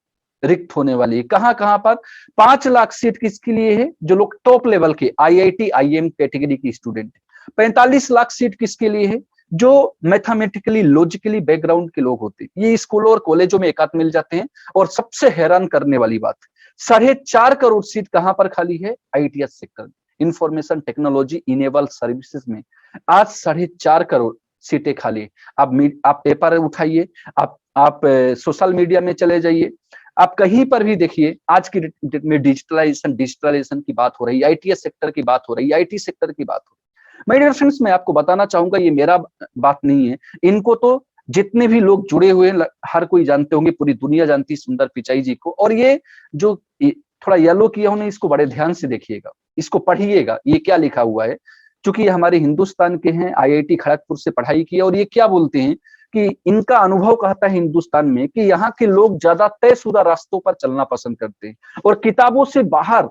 रिक्त होने वाली है। कहां कहां पर? 5 लाख सीट किसके लिए है? जो लोग टॉप लेवल के आईआईटी आईएम कैटेगरी के स्टूडेंट। 45 लाख सीट किसके लिए है? जो मैथमेटिकली लॉजिकली बैकग्राउंड के लोग होते हैं। ये स्कूलों और कॉलेजों में एकाध मिल जाते हैं। और सबसे हैरान करने वाली बात, 4.5 करोड़ सीट कहां पर खाली है? आईटीएस सेक्टर में। इंफॉर्मेशन टेक्नोलॉजी इनेबल सर्विसेज में आज 4.5 करोड़ सीटें खाली। आप पेपर उठाइए, आप सोशल मीडिया में चले जाइए, आप कहीं पर भी देखिए, आज की डेट में डिजिटलाइजेशन की बात हो रही है, आईटीएस सेक्टर की बात हो रही है, आईटी सेक्टर की बात हो रही है। माय डियर फ्रेंड्स, मैं आपको बताना चाहूंगा, ये मेरा बात नहीं है, इनको तो जितने भी लोग जुड़े हुए हैं हर कोई जानते होंगे, पूरी दुनिया जानती है सुंदर पिचाई जी को। और ये जो थोड़ा येलो किया उन्हें, इसको बड़े ध्यान से देखिएगा, इसको पढ़िएगा, ये क्या लिखा हुआ है। चूंकि ये हमारे हिंदुस्तान के हैं, आईआईटी खड़गपुर से पढ़ाई की है, और ये क्या बोलते हैं कि इनका अनुभव कहता है हिंदुस्तान में कि यहाँ के लोग ज्यादा तयशुदा रास्तों पर चलना पसंद करते हैं और किताबों से बाहर,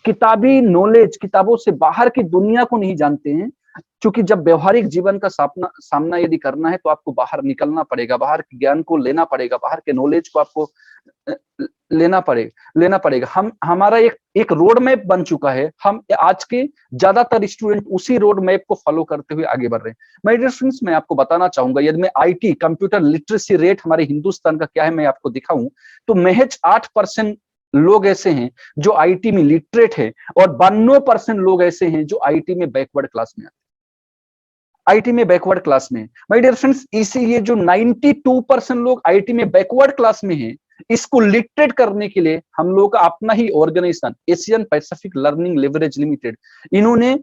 किताबी नॉलेज, किताबों से बाहर की दुनिया को नहीं जानते हैं। क्योंकि जब व्यवहारिक जीवन का सामना यदि करना है तो आपको बाहर निकलना पड़ेगा, बाहर के ज्ञान को लेना पड़ेगा, बाहर के नॉलेज को आपको लेना पड़ेगा। हमारा एक रोड मैप बन चुका है, हम आज के ज्यादातर स्टूडेंट उसी रोड मैप को फॉलो करते हुए आगे बढ़ रहे हैं। माय डियर फ्रेंड्स, मैं आपको बताना चाहूंगा, यदि मैं आईटी कंप्यूटर लिटरेसी रेट हमारे हिंदुस्तान का क्या है मैं आपको दिखाऊं, तो महज 8% लोग ऐसे हैं जो आईटी में लिटरेट है, और 92% लोग ऐसे हैं जो आईटी में बैकवर्ड क्लास में आईटी में बैकवर्ड क्लास में। माय डियर फ्रेंड्स, इसी ये जो 92% लोग आईटी में बैकवर्ड क्लास में हैं, इसको लिटरेट करने के लिए हम लोग का अपना ही organisation Asian Pacific learning leverage limited, इन्होंने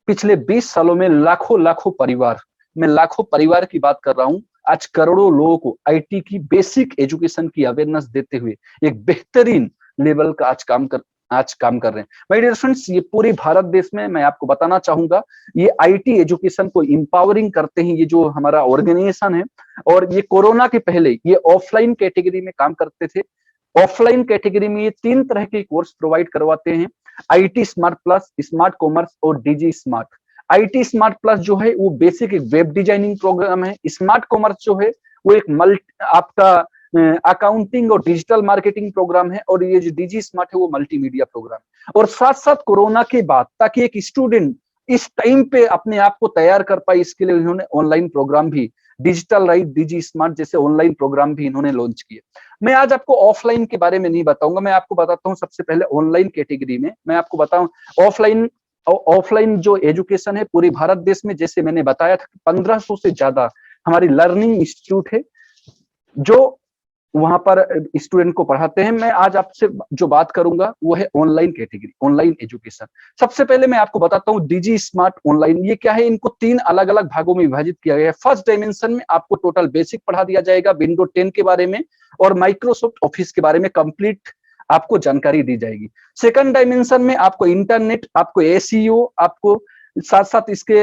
पिछले 20 सालों में लाखों परिवार, मैं लाखों परिवार की बात कर रहा हूं, आज करोड़ों लोगों को आईटी की बेसिक एजुकेशन की अवेयरनेस देते हुए एक बेहतरीन लेवल का आज काम कर रहे हैं। माय डियर फ्रेंड्स, ये पूरे भारत देश में मैं आपको बताना चाहूंगा, ये आईटी एजुकेशन को इंपावरिंग करते हैं, ये जो हमारा ऑर्गेनाइजेशन है। और ये कोरोना के पहले ये ऑफलाइन कैटेगरी में काम करते थे। ऑफलाइन कैटेगरी में ये 3 तरह के कोर्स प्रोवाइड करवाते हैं, IT smart plus, smart commerce और digi smart. IT smart plus जो है वो बेसिक एक वेब डिजाइनिंग प्रोग्राम है। स्मार्ट कॉमर्स जो है वो एक आपका अकाउंटिंग और डिजिटल मार्केटिंग प्रोग्राम है, और ये जो डीजी स्मार्ट है वो मल्टीमीडिया प्रोग्राम है। और साथ साथ कोरोना के बाद, ताकि एक स्टूडेंट इस टाइम पे अपने आप को तैयार कर पाए, इसके लिए उन्होंने ऑनलाइन प्रोग्राम भी, डिजिटल राइट, डीजी स्मार्ट जैसे ऑनलाइन प्रोग्राम भी इन्होंने लॉन्च किए। मैं आज आपको ऑफलाइन के बारे में नहीं बताऊंगा, मैं आपको बताता हूँ सबसे पहले ऑनलाइन कैटेगरी में। मैं आपको बताऊं ऑफलाइन जो एजुकेशन है पूरे भारत देश में, जैसे मैंने बताया था 1500 से ज्यादा हमारी लर्निंग इंस्टीट्यूट है जो वहां पर स्टूडेंट को पढ़ाते हैं। मैं आज आपसे जो बात करूंगा वो है ऑनलाइन कैटेगरी, ऑनलाइन एजुकेशन। सबसे पहले मैं आपको बताता हूँ डीजी स्मार्ट ऑनलाइन, ये क्या है, इनको 3 अलग अलग भागों में विभाजित किया गया है। फर्स्ट डायमेंशन में आपको टोटल बेसिक पढ़ा दिया जाएगा, विंडो 10 के बारे में और माइक्रोसॉफ्ट ऑफिस के बारे में कंप्लीट आपको जानकारी दी जाएगी। सेकंड डायमेंशन में आपको इंटरनेट, आपको एसीओ, आपको साथ साथ इसके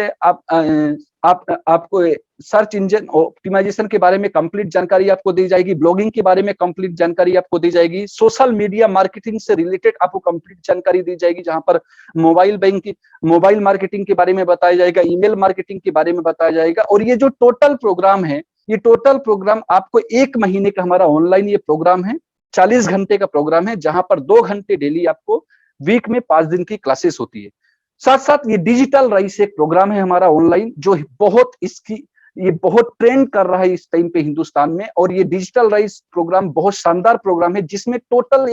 आपको सर्च इंजन ऑप्टिमाइजेशन के बारे में कंप्लीट जानकारी आपको दी जाएगी, ब्लॉगिंग के बारे में कंप्लीट जानकारी आपको दी जाएगी, सोशल मीडिया मार्केटिंग से रिलेटेड आपको कंप्लीट जानकारी दी जाएगी, जहां पर मोबाइल मार्केटिंग के बारे में बताया जाएगा, ईमेल मार्केटिंग के बारे में बताया जाएगा। और ये जो टोटल प्रोग्राम है, ये टोटल प्रोग्राम आपको 1 महीने का हमारा ऑनलाइन ये प्रोग्राम है, 40 घंटे का प्रोग्राम है, जहां पर 2 घंटे डेली आपको वीक में 5 दिन की क्लासेस होती है। साथ साथ ये डिजिटल राइस एक प्रोग्राम है हमारा ऑनलाइन, जो ये बहुत ट्रेंड कर रहा है इस टाइम पे हिंदुस्तान में। और ये डिजिटल राइस प्रोग्राम बहुत शानदार प्रोग्राम है, जिसमें टोटल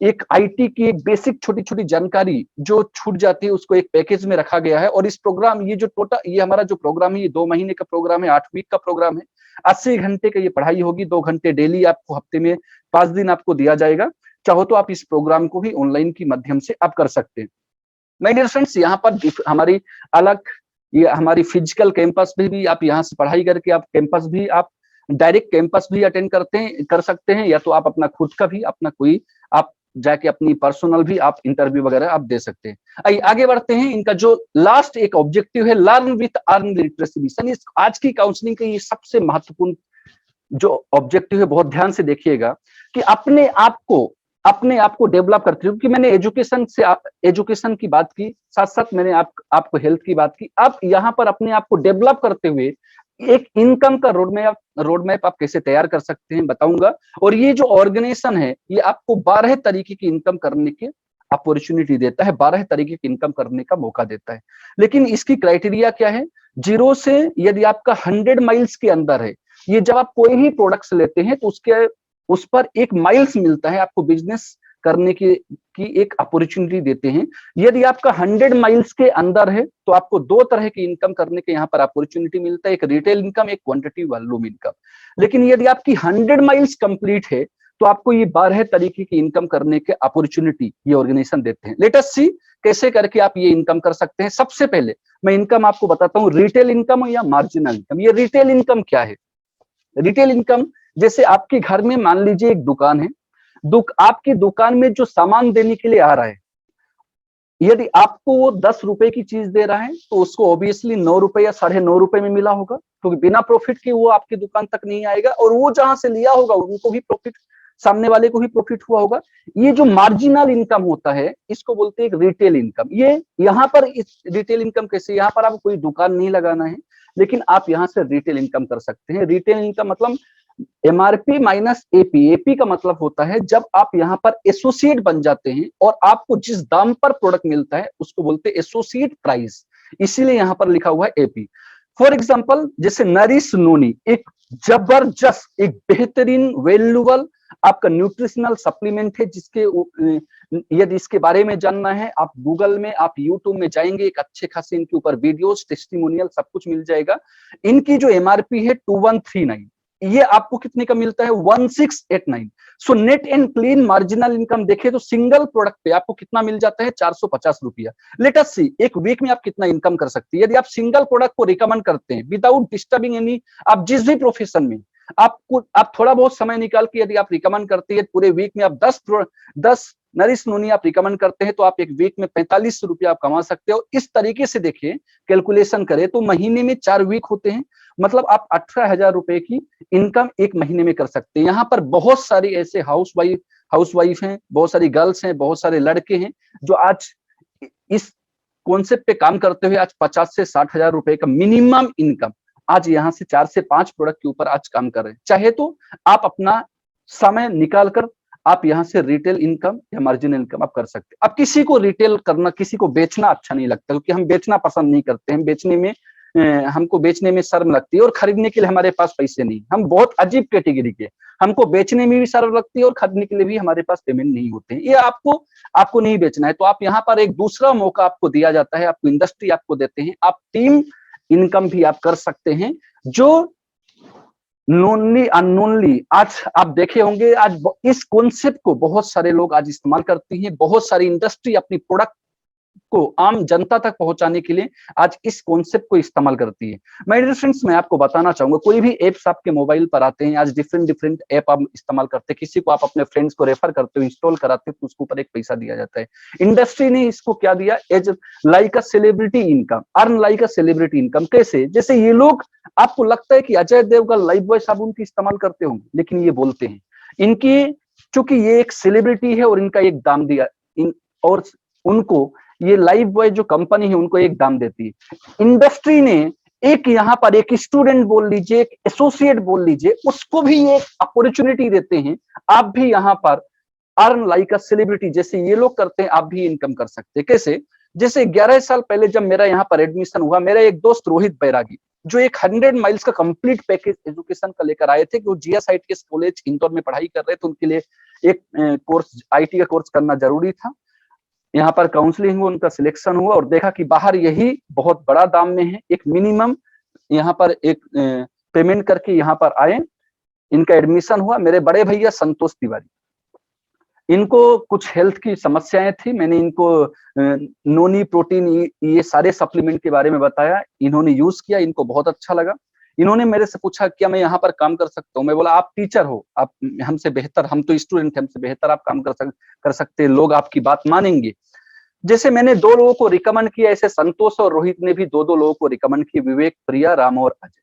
एक आईटी की एक बेसिक छोटी छोटी जानकारी जो छूट जाती है उसको एक पैकेज में रखा गया है। और इस प्रोग्राम ये हमारा जो प्रोग्राम है ये 2 महीने का प्रोग्राम है, 8 वीक का प्रोग्राम है, 80 घंटे का ये पढ़ाई होगी, 2 घंटे डेली आपको हफ्ते में 5 दिन आपको दिया जाएगा। चाहो तो आप इस प्रोग्राम को भी ऑनलाइन की माध्यम से आप कर सकते हैं। माय डियर फ्रेंड्स, यहाँ पर हमारी अलग ये हमारी फिजिकल कैंपस भी आप यहाँ से पढ़ाई करके आप कैंपस भी आप डायरेक्ट कैंपस भी अटेंड कर सकते हैं, या तो आप अपना खुद का भी अपना कोई आप जाके अपनी पर्सनल भी आप इंटरव्यू वगैरह आप दे सकते हैं। आइए आगे बढ़ते हैं। इनका जो लास्ट एक ऑब्जेक्टिव है, learn with earn literacy mission. आज की काउंसलिंग का ये सबसे महत्वपूर्ण जो ऑब्जेक्टिव है, बहुत ध्यान से देखिएगा कि अपने आप को डेवलप करते हैं। क्योंकि मैंने एजुकेशन की बात की, साथ साथ मैंने आपको हेल्थ की बात की। अब यहाँ पर अपने आप को डेवलप करते हुए एक इनकम का रोड मैप आप कैसे तैयार कर सकते हैं बताऊंगा। और ये जो ऑर्गेनाइजेशन है ये आपको 12 तरीके की इनकम करने की अपॉर्चुनिटी देता है, 12 तरीके की इनकम करने का मौका देता है। लेकिन इसकी क्राइटेरिया क्या है, 0 से यदि आपका 100 माइल्स के अंदर है, ये जब आप कोई भी प्रोडक्ट्स लेते हैं तो उस पर 1 माइल्स मिलता है आपको बिजनेस करने की एक अपॉर्चुनिटी देते हैं। यदि आपका 100 माइल्स के अंदर है तो आपको दो तरह की इनकम करने के यहाँ पर अपॉर्चुनिटी मिलता है, एक रिटेल इनकम, एक क्वांटिटी वॉल्यूम इनकम। लेकिन यदि आपकी 100 माइल्स कंप्लीट है तो आपको ये 12 तरीके की इनकम करने के अपॉर्चुनिटी ये ऑर्गेनाइजेशन देते हैं। लेट अस सी कैसे करके आप ये इनकम कर सकते हैं। सबसे पहले मैं इनकम आपको बताता हूँ, रिटेल इनकम या मार्जिनल इनकम। ये रिटेल इनकम क्या है? रिटेल इनकम जैसे आपके घर में मान लीजिए एक दुकान है, आपकी दुकान में जो सामान देने के लिए आ रहा है, यदि आपको वो 10 रुपए की चीज दे रहा है तो उसको ऑब्वियसली 9 रुपए या 9.5 रुपए में मिला होगा, क्योंकि बिना प्रॉफिट के वो आपकी दुकान तक नहीं आएगा, और वो जहां से लिया होगा उनको भी प्रॉफिट, सामने वाले को भी प्रॉफिट हुआ होगा। ये जो मार्जिनल इनकम होता है इसको बोलते हैं रिटेल इनकम। ये यहाँ पर इस रिटेल इनकम कैसे, यहाँ पर आपको कोई दुकान नहीं लगाना है, लेकिन आप यहाँ से रिटेल इनकम कर सकते हैं। रिटेल इनकम मतलब एमआरपी माइनस एपी। एपी का मतलब होता है जब आप यहाँ पर एसोसिएट बन जाते हैं और आपको जिस दाम पर प्रोडक्ट मिलता है उसको बोलते हैं एसोसिएट प्राइस, इसीलिए यहाँ पर लिखा हुआ है एपी। फॉर एग्जाम्पल जैसे नरिश नोनी एक जबरदस्त, एक बेहतरीन, वैल्यूबल आपका न्यूट्रिशनल सप्लीमेंट है, जिसके यदि इसके बारे में जानना है आप गूगल में, आप यूट्यूब में जाएंगे, एक अच्छे खासे इनके ऊपर वीडियोस, टेस्टिमोनियल सब कुछ मिल जाएगा। इनकी जो एमआरपी है 2139, ये आपको कितने का मिलता है 1689। So net and clean marginal income देखे तो सिंगल प्रोडक्ट पे आपको कितना मिल जाता है 450 रुपया। लेट अस सी एक वीक में आप कितना इनकम कर सकते हैं। यदि आप सिंगल प्रोडक्ट को रिकमेंड करते हैं विदाउट डिस्टर्बिंग एनी, आप जिस भी प्रोफेशन में आप थोड़ा बहुत समय निकाल के यदि आप रिकमेंड करते हैं, पूरे वीक में आप 10 नरिश नोनी आप रिकमेंड करते हैं तो आप एक वीक में 45 रुपया आप कमा सकते हो। इस तरीके से देखिए, कैलकुलेशन करें तो महीने में 4 वीक होते हैं, मतलब आप 18,000 रुपए की इनकम एक महीने में कर सकते हैं। यहाँ पर बहुत सारी ऐसे हाउसवाइफ हैं, बहुत सारी गर्ल्स हैं, बहुत सारे लड़के हैं जो आज इस कॉन्सेप्ट पे काम करते हुए आज 50 से 60,000 रुपए का मिनिमम इनकम आज यहाँ से 4 से 5 प्रोडक्ट के ऊपर आज काम कर रहे हैं। चाहे तो आप अपना समय निकालकर आप यहाँ से रिटेल इनकम या मार्जिनल इनकम आप कर सकते हैं। अब किसी को रिटेल करना, किसी को बेचना अच्छा नहीं लगता, क्योंकि हम बेचना पसंद नहीं करते हैं। बेचने में हमको बेचने में शर्म लगती है और खरीदने के लिए हमारे पास पैसे नहीं। हम बहुत अजीब कैटेगरी के, हमको बेचने में भी शर्म लगती है और खरीदने के लिए भी हमारे पास पेमेंट नहीं होते हैं। ये आपको नहीं बेचना है तो आप यहाँ पर एक दूसरा मौका आपको दिया जाता है, आपको इंडस्ट्री आपको देते हैं, आप टीम इनकम भी आप कर सकते हैं। जो नोनली अननोनली आज आप देखे होंगे, आज इस कॉन्सेप्ट को बहुत सारे लोग आज इस्तेमाल करती हैं। बहुत सारी इंडस्ट्री अपनी प्रोडक्ट को आम जनता तक पहुंचाने के लिए आज इस कॉन्सेप्ट को इस्तेमाल करती है। माय डियर फ्रेंड्स, मैं आपको बताना चाहूंगा, कोई भी एप्स आपके मोबाइल पर आते हैं, आज डिफरेंट ऐप आप इस्तेमाल करते हैं, किसी को आप अपने फ्रेंड्स को रेफर करते हो, इंस्टॉल कराते हो तो उसके ऊपर एक पैसा दिया जाता है। इंडस्ट्री ने इसको क्या दिया, as like a celebrity income, earn like a celebrity income. कैसे? जैसे ये लोग, आपको लगता है कि अजय देवगन लाइफ बॉय साबुन की इस्तेमाल करते होंगे, लेकिन ये बोलते हैं इनकी, चूंकि ये एक सेलिब्रिटी है और इनका एक दाम दिया और उनको ये लाइफ बॉय जो कंपनी है उनको एक दाम देती है। इंडस्ट्री ने एक यहाँ पर एक स्टूडेंट बोल लीजिए, एक एसोसिएट बोल लीजिए, उसको भी एक अपॉर्चुनिटी देते हैं, आप भी यहाँ पर अर्न लाइक अ सेलिब्रिटी जैसे ये लोग करते हैं, आप भी इनकम कर सकते हैं। कैसे? जैसे 11 साल पहले जब मेरा यहाँ पर एडमिशन हुआ, मेरा एक दोस्त रोहित बैरागी जो एक 100 माइल्स का कंप्लीट पैकेज एजुकेशन का लेकर आए थे, कि वो GSITS कॉलेज इंदौर में पढ़ाई कर रहे थे, उनके लिए एक कोर्स IT का कोर्स करना जरूरी था। यहाँ पर काउंसलिंग हुआ, उनका सिलेक्शन हुआ और देखा कि बाहर यही बहुत बड़ा दाम में है, एक मिनिमम यहाँ पर एक पेमेंट करके यहाँ पर आए, इनका एडमिशन हुआ। मेरे बड़े भैया संतोष तिवारी, इनको कुछ हेल्थ की समस्याएं थी, मैंने इनको नोनी प्रोटीन ये सारे सप्लीमेंट के बारे में बताया, इन्होंने यूज किया, इनको बहुत अच्छा लगा। इन्होंने मेरे से पूछा क्या मैं यहाँ पर काम कर सकता हूँ? मैं बोला आप टीचर हो, आप हमसे बेहतर, हम तो स्टूडेंट, हमसे बेहतर आप काम कर सकते हैं, लोग आपकी बात मानेंगे। जैसे मैंने 2 लोगों को रिकमेंड किया, ऐसे संतोष और रोहित ने भी 2 लोगों को रिकमेंड किया, विवेक, प्रिया, राम और Ajay.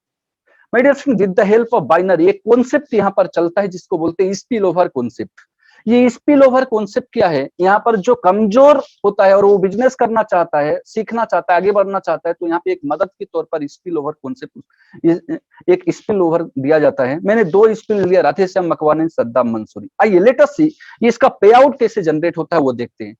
My dear friend, with the help of binary एक कॉन्सेप्ट यहाँ पर चलता है जिसको बोलते हैं स्पिल ओवर कॉन्सेप्ट। ये स्पिल ओवर कॉन्सेप्ट क्या है? यहाँ पर जो कमजोर होता है और वो बिजनेस करना चाहता है, सीखना चाहता है, आगे बढ़ना चाहता है, तो यहाँ पे एक मदद के तौर पर स्पिल ओवर कॉन्सेप्ट, एक स्पिल ओवर दिया जाता है। मैंने 2 स्पिल लिया, राधेश्याम मकवाने, सद्दाम मंसूरी। आइए लेट अस सी ये इसका पे आउट कैसे जनरेट होता है वो देखते हैं।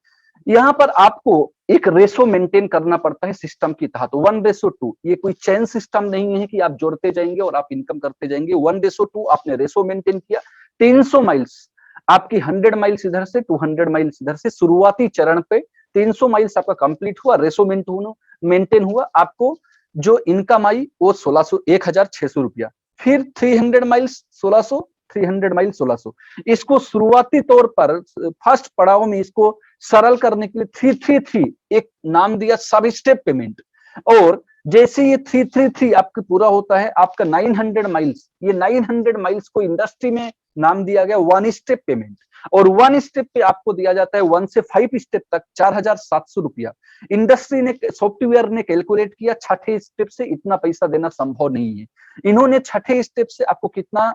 यहाँ पर आपको एक रेशो मेंटेन करना पड़ता है सिस्टम की तहत, 1:2। ये कोई चेन सिस्टम नहीं है कि आप जोड़ते जाएंगे और आप इनकम करते जाएंगे। 1:2 आपने रेशो मेंटेन किया। 300 माइल्स आपकी 100 माइल्स इधर से 200 माइल्स इधर से, शुरुआती चरण पे 300 माइल्स आपका कंप्लीट हुआ, रेशो मेंटेन हुआ, आपको जो इनकम आई वो 1600 रुपया। फिर 300 माइल्स 1600, 300 माइल 1600। इसको शुरुआती तौर पर फर्स्ट पड़ाव में इसको सरल करने के लिए 333 एक नाम दिया, सब स्टेप पेमेंट। और जैसे ये 333 आपका पूरा होता है, आपका 900 माइल्स, ये 900 माइल्स को इंडस्ट्री में नाम दिया गया 1 स्टेप पेमेंट। और 1 स्टेप पे आपको दिया जाता है 1 से 5 स्टेप तक 4700 रुपया। इंडस्ट्री ने, सॉफ्टवेयर ने कैलकुलेट किया, छठे स्टेप से इतना पैसा देना संभव नहीं है। इन्होंने छठे स्टेप से आपको कितना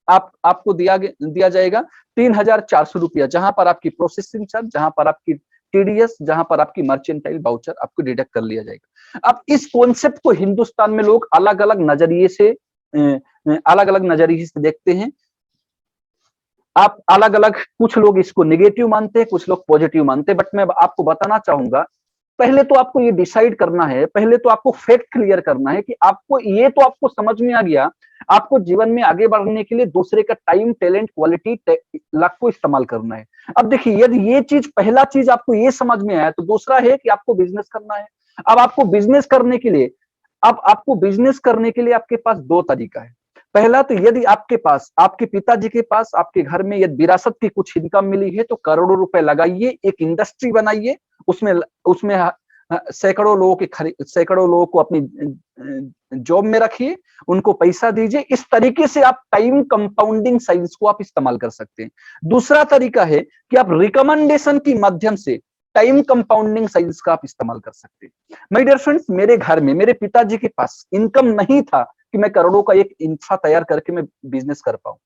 आपको दिया जाएगा 3400 रुपया, जहां पर आपकी प्रोसेसिंग चार्ज, जहां पर आपकी टीडीएस, जहां पर आपकी मर्चेंटाइल वाउचर आपको डिडक्ट कर लिया जाएगा। अब इस कॉन्सेप्ट को हिंदुस्तान में लोग अलग अलग नजरिए से देखते हैं। आप अलग अलग, कुछ लोग इसको नेगेटिव मानते हैं, कुछ लोग पॉजिटिव मानते हैं, बट मैं आपको बताना चाहूंगा, पहले तो आपको ये डिसाइड करना है, पहले तो आपको फैक्ट क्लियर करना है कि आपको ये तो आपको समझ में आ गया, आपको जीवन में आगे बढ़ने के लिए दूसरे का टाइम, टैलेंट, क्वालिटी, लक को इस्तेमाल करना है। अब देखिए, यदि ये चीज, पहला चीज आपको ये समझ में आया, तो दूसरा है कि आपको बिजनेस करना है। अब आपको बिजनेस करने के लिए, आपके पास दो तरीका है। पहला तो यदि आपके पास, आपके पिताजी के पास, आपके घर में यदि विरासत की कुछ इनकम मिली है, तो करोड़ों रुपए लगाइए, एक इंडस्ट्री बनाइए, उसमें उसमें सैकड़ों लोगों को अपनी जॉब में रखिए, उनको पैसा दीजिए। इस तरीके से आप टाइम कंपाउंडिंग साइंस को आप इस्तेमाल कर सकते हैं। दूसरा तरीका है कि आप रिकमेंडेशन के माध्यम से टाइम कंपाउंडिंग साइंस का आप इस्तेमाल कर सकते हैं। माय डियर फ्रेंड्स, मेरे घर में मेरे पिताजी के पास इनकम नहीं था कि मैं करोड़ों का एक इंफ्रा तैयार करके मैं बिजनेस कर पाऊं।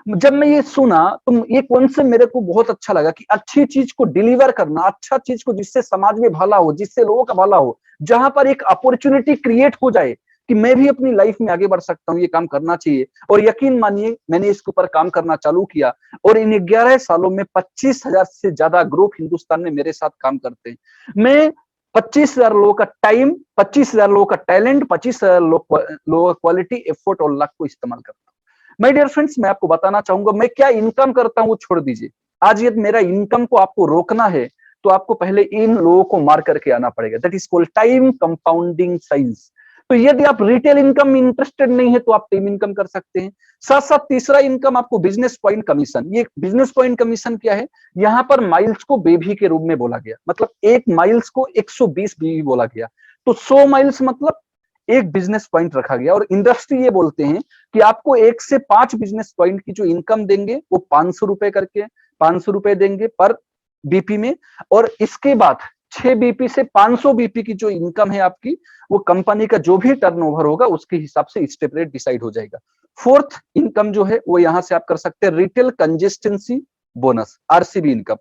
जब मैं ये सुना तो ये कॉन्सेप्ट मेरे को बहुत अच्छा लगा कि अच्छी चीज को डिलीवर करना, अच्छा चीज को जिससे समाज में भला हो, जिससे लोगों का भला हो, जहां पर एक अपॉर्चुनिटी क्रिएट हो जाए कि मैं भी अपनी लाइफ में आगे बढ़ सकता हूँ, ये काम करना चाहिए। और यकीन मानिए, मैंने इसके ऊपर काम करना चालू किया और इन 11 सालों में 25,000 से ज्यादा ग्रुप हिंदुस्तान में मेरे साथ काम करते हैं। मैं 25,000 लोगों का टाइम, 25,000 लोगों का टैलेंट, 25,000 लोगों का क्वालिटी, एफर्ट और लक को इस्तेमाल करता हूँ। माय डियर फ्रेंड्स, मैं आपको बताना चाहूंगा मैं क्या इनकम करता हूं वो छोड़ दीजिए। आज यदि मेरा इनकम को आपको रोकना है, तो आपको पहले इन लोगों को मार करके आना पड़ेगा। That is called time compounding science. तो यदि आप रिटेल इनकम में इंटरेस्टेड नहीं है, तो आप टीम इनकम कर सकते हैं। साथ साथ तीसरा इनकम आपको बिजनेस पॉइंट कमीशन। ये बिजनेस पॉइंट कमीशन क्या है? यहाँ पर माइल्स को बेबी के रूप में बोला गया, मतलब एक माइल्स को 120 बीवी बोला गया। तो 100 माइल्स मतलब एक बिजनेस पॉइंट रखा गया। और इंडस्ट्री ये बोलते हैं कि आपको 1 से 5 बिजनेस पॉइंट की जो इनकम देंगे वो 500 रुपए करके 500 रुपए देंगे पर बीपी में। और इसके बाद 6 बीपी से 500 बीपी की जो इनकम है आपकी, वो कंपनी का जो भी टर्नओवर होगा उसके हिसाब से स्टेप रेट डिसाइड हो जाएगा। फोर्थ इनकम जो है वो यहां से आप कर सकते हैं retail consistency bonus, RCB income.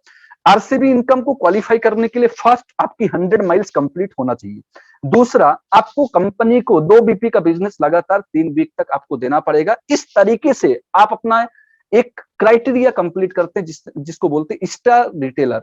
RCB income को क्वालिफाई करने के लिए फर्स्ट आपकी 100 माइल्स कंप्लीट होना चाहिए। दूसरा, आपको कंपनी को 2 बीपी का बिजनेस लगातार 3 वीक तक आपको देना पड़ेगा। इस तरीके से आप अपना एक क्राइटेरिया कंप्लीट करते हैं जिसको बोलते हैं स्टार रिटेलर।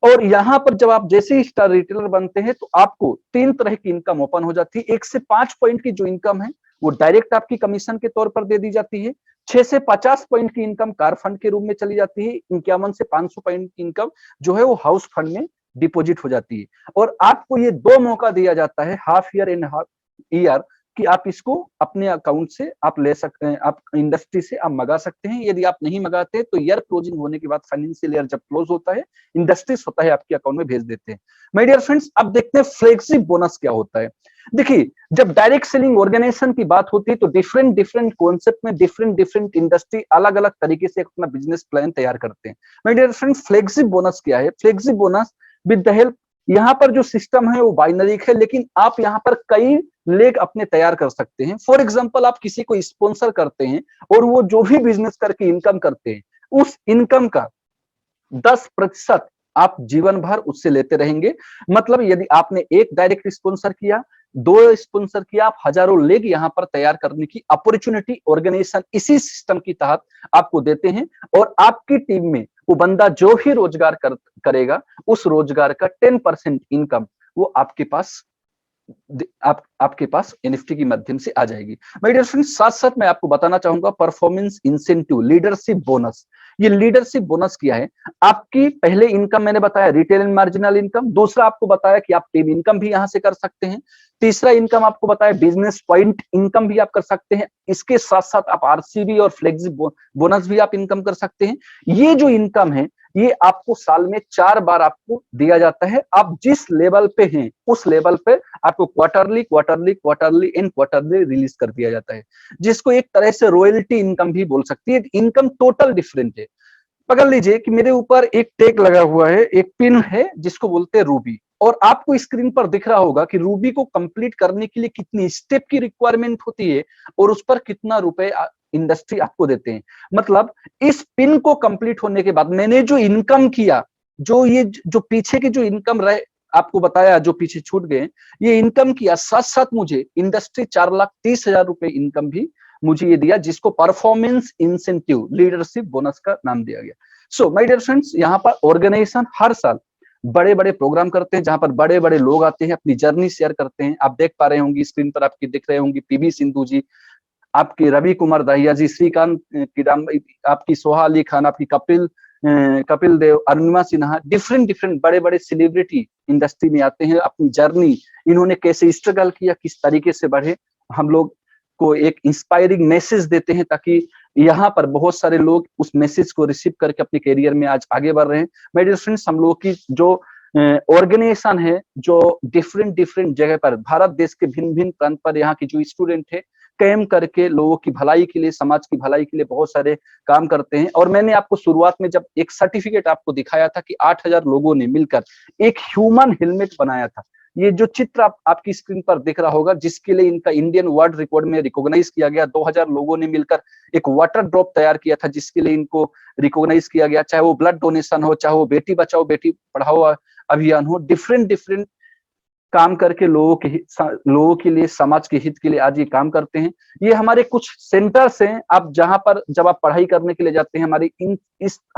और यहां पर जब आप जैसे ही स्टार रिटेलर बनते हैं, तो आपको 3 तरह की इनकम ओपन हो जाती है। 1 से 5 पॉइंट की जो इनकम है वो डायरेक्ट आपकी कमीशन के तौर पर दे दी जाती है। 6 से 50 पॉइंट की इनकम कार फंड के रूप में चली जाती है। 51 से 500 पॉइंट की इनकम जो है वो हाउस फंड में डिपॉजिट हो जाती है। और आपको ये 2 मौका दिया जाता है, half year and half year, कि आप इसको अपने अकाउंट से आप ले सकते हैं, आप इंडस्ट्री से आप मंगा सकते हैं। यदि आप नहीं मंगाते तो ईयर क्लोजिंग होने के बाद, फाइनेंशियल ईयर जब क्लोज होता है, इंडस्ट्री स्वतः आपके अकाउंट में भेज देते हैं। माय डियर फ्रेंड्स, अब देखते हैं फ्लेक्सिबल बोनस क्या होता है। देखिए, जब डायरेक्ट सेलिंग ऑर्गेनाइजेशन की बात होती है तो डिफरेंट कॉन्सेप्ट में डिफरेंट इंडस्ट्री अलग अलग तरीके से अपना बिजनेस प्लान तैयार करते हैं। My dear friends, flexible bonus क्या है? Flexible bonus with the help, यहाँ पर जो सिस्टम है वो बाइनरी है, लेकिन आप यहाँ पर कई लेग अपने तैयार कर सकते हैं। फॉर एग्जांपल, आप किसी को स्पॉन्सर करते हैं और वो जो भी बिजनेस करके इनकम करते हैं, उस इनकम का 10% आप जीवन भर उससे लेते रहेंगे। मतलब यदि आपने एक डायरेक्ट स्पॉन्सर किया, 2 स्पॉन्सर किया, आप हजारों लेग यहाँ पर तैयार करने की अपॉर्चुनिटी ऑर्गेनाइजेशन इसी सिस्टम की तहत आपको देते हैं। और आपकी टीम में वो बंदा जो भी रोजगार करेगा, उस रोजगार का 10% इनकम वो आपके पास एनएफटी के माध्यम से आ जाएगी। माय डियर फ्रेंड्स, साथ साथ मैं आपको बताना चाहूंगा परफॉर्मेंस इंसेंटिव, लीडरशिप बोनस। ये लीडरशिप बोनस किया है। आपकी पहले इनकम मैंने बताया रिटेल एंड मार्जिनल इनकम, दूसरा आपको बताया कि आप टीम इनकम भी यहाँ से कर सकते हैं, तीसरा इनकम आपको बताया बिजनेस पॉइंट इनकम भी आप कर सकते हैं, इसके साथ साथ आप आरसीबी और फ्लेक्सी बोनस भी आप इनकम कर सकते हैं। ये जो इनकम है ये आपको साल में 4 बार आपको दिया जाता है। आप जिस लेवल पे हैं उस लेवल पे आपको quarterly quarterly quarterly and quarterly release कर दिया जाता है, जिसको एक तरह से रॉयल्टी इनकम भी बोल सकती है। इनकम टोटल डिफरेंट है। पकड़ लीजिए कि मेरे ऊपर एक टैग लगा हुआ है, एक पिन है जिसको बोलते हैं रूबी, और आपको स्क्रीन पर दिख रहा होगा कि रूबी को कंप्लीट करने के लिए कितनी स्टेप की रिक्वायरमेंट होती है और उस पर कितना रुपए इंडस्ट्री आपको देते हैं। मतलब इस पिन को कंप्लीट होने के बाद मैंने जो इनकम किया, जो ये जो पीछे के जो इनकम रहे आपको बताया जो पीछे छूट गए, ये इनकम किया, साथ साथ मुझे इंडस्ट्री 4,30,000 रुपए इनकम भी मुझे ये दिया, जिसको परफॉर्मेंस इंसेंटिव लीडरशिप बोनस का नाम दिया गया। सो माय डियर फ्रेंड्स, यहाँ पर ऑर्गेनाइजेशन हर साल बड़े बड़े प्रोग्राम करते हैं जहां पर बड़े बड़े लोग आते हैं, अपनी जर्नी शेयर करते हैं। आप देख पा रहे होंगे स्क्रीन पर, आपकी दिख रहे होंगे पीवी सिंधु जी, आपकी रवि कुमार दहिया जी, श्रीकांत आपकी सोहा अली खान, आपकी कपिल देव, अरुणिमा सिन्हा, डिफरेंट डिफरेंट बड़े बड़े सेलिब्रिटी इंडस्ट्री में आते हैं। अपनी जर्नी इन्होंने कैसे स्ट्रगल किया, किस तरीके से बढ़े, हम लोग को एक इंस्पायरिंग मैसेज देते हैं, ताकि यहाँ पर बहुत सारे लोग उस मैसेज को रिसीव करके अपने करियर में आज आगे बढ़ रहे हैं। माय डियर फ्रेंड्स, हम लोग की जो ऑर्गेनाइजेशन है, जो डिफरेंट डिफरेंट जगह पर भारत देश के भिन्न भिन्न प्रांत पर यहाँ की जो स्टूडेंट है कैम करके लोगों की भलाई के लिए, समाज की भलाई के लिए बहुत सारे काम करते हैं। और मैंने आपको शुरुआत में जब एक सर्टिफिकेट आपको दिखाया था कि 8,000 लोगों ने मिलकर एक ह्यूमन हेलमेट बनाया था, ये जो चित्र आपकी स्क्रीन पर दिख रहा होगा, जिसके लिए इनका इंडियन वर्ल्ड रिकॉर्ड में रिकॉग्नाइज किया गया। 2,000 लोगों ने मिलकर एक वाटर ड्रॉप तैयार किया था, जिसके लिए इनको रिकॉग्नाइज किया गया। चाहे वो ब्लड डोनेशन हो, चाहे वो बेटी बचाओ बेटी पढ़ाओ अभियान हो, डिफरेंट डिफरेंट काम करके लोगों के लिए, समाज के हित के लिए आज ये काम करते हैं। ये हमारे कुछ सेंटर्स हैं, आप जहां पर जब आप पढ़ाई करने के लिए जाते हैं,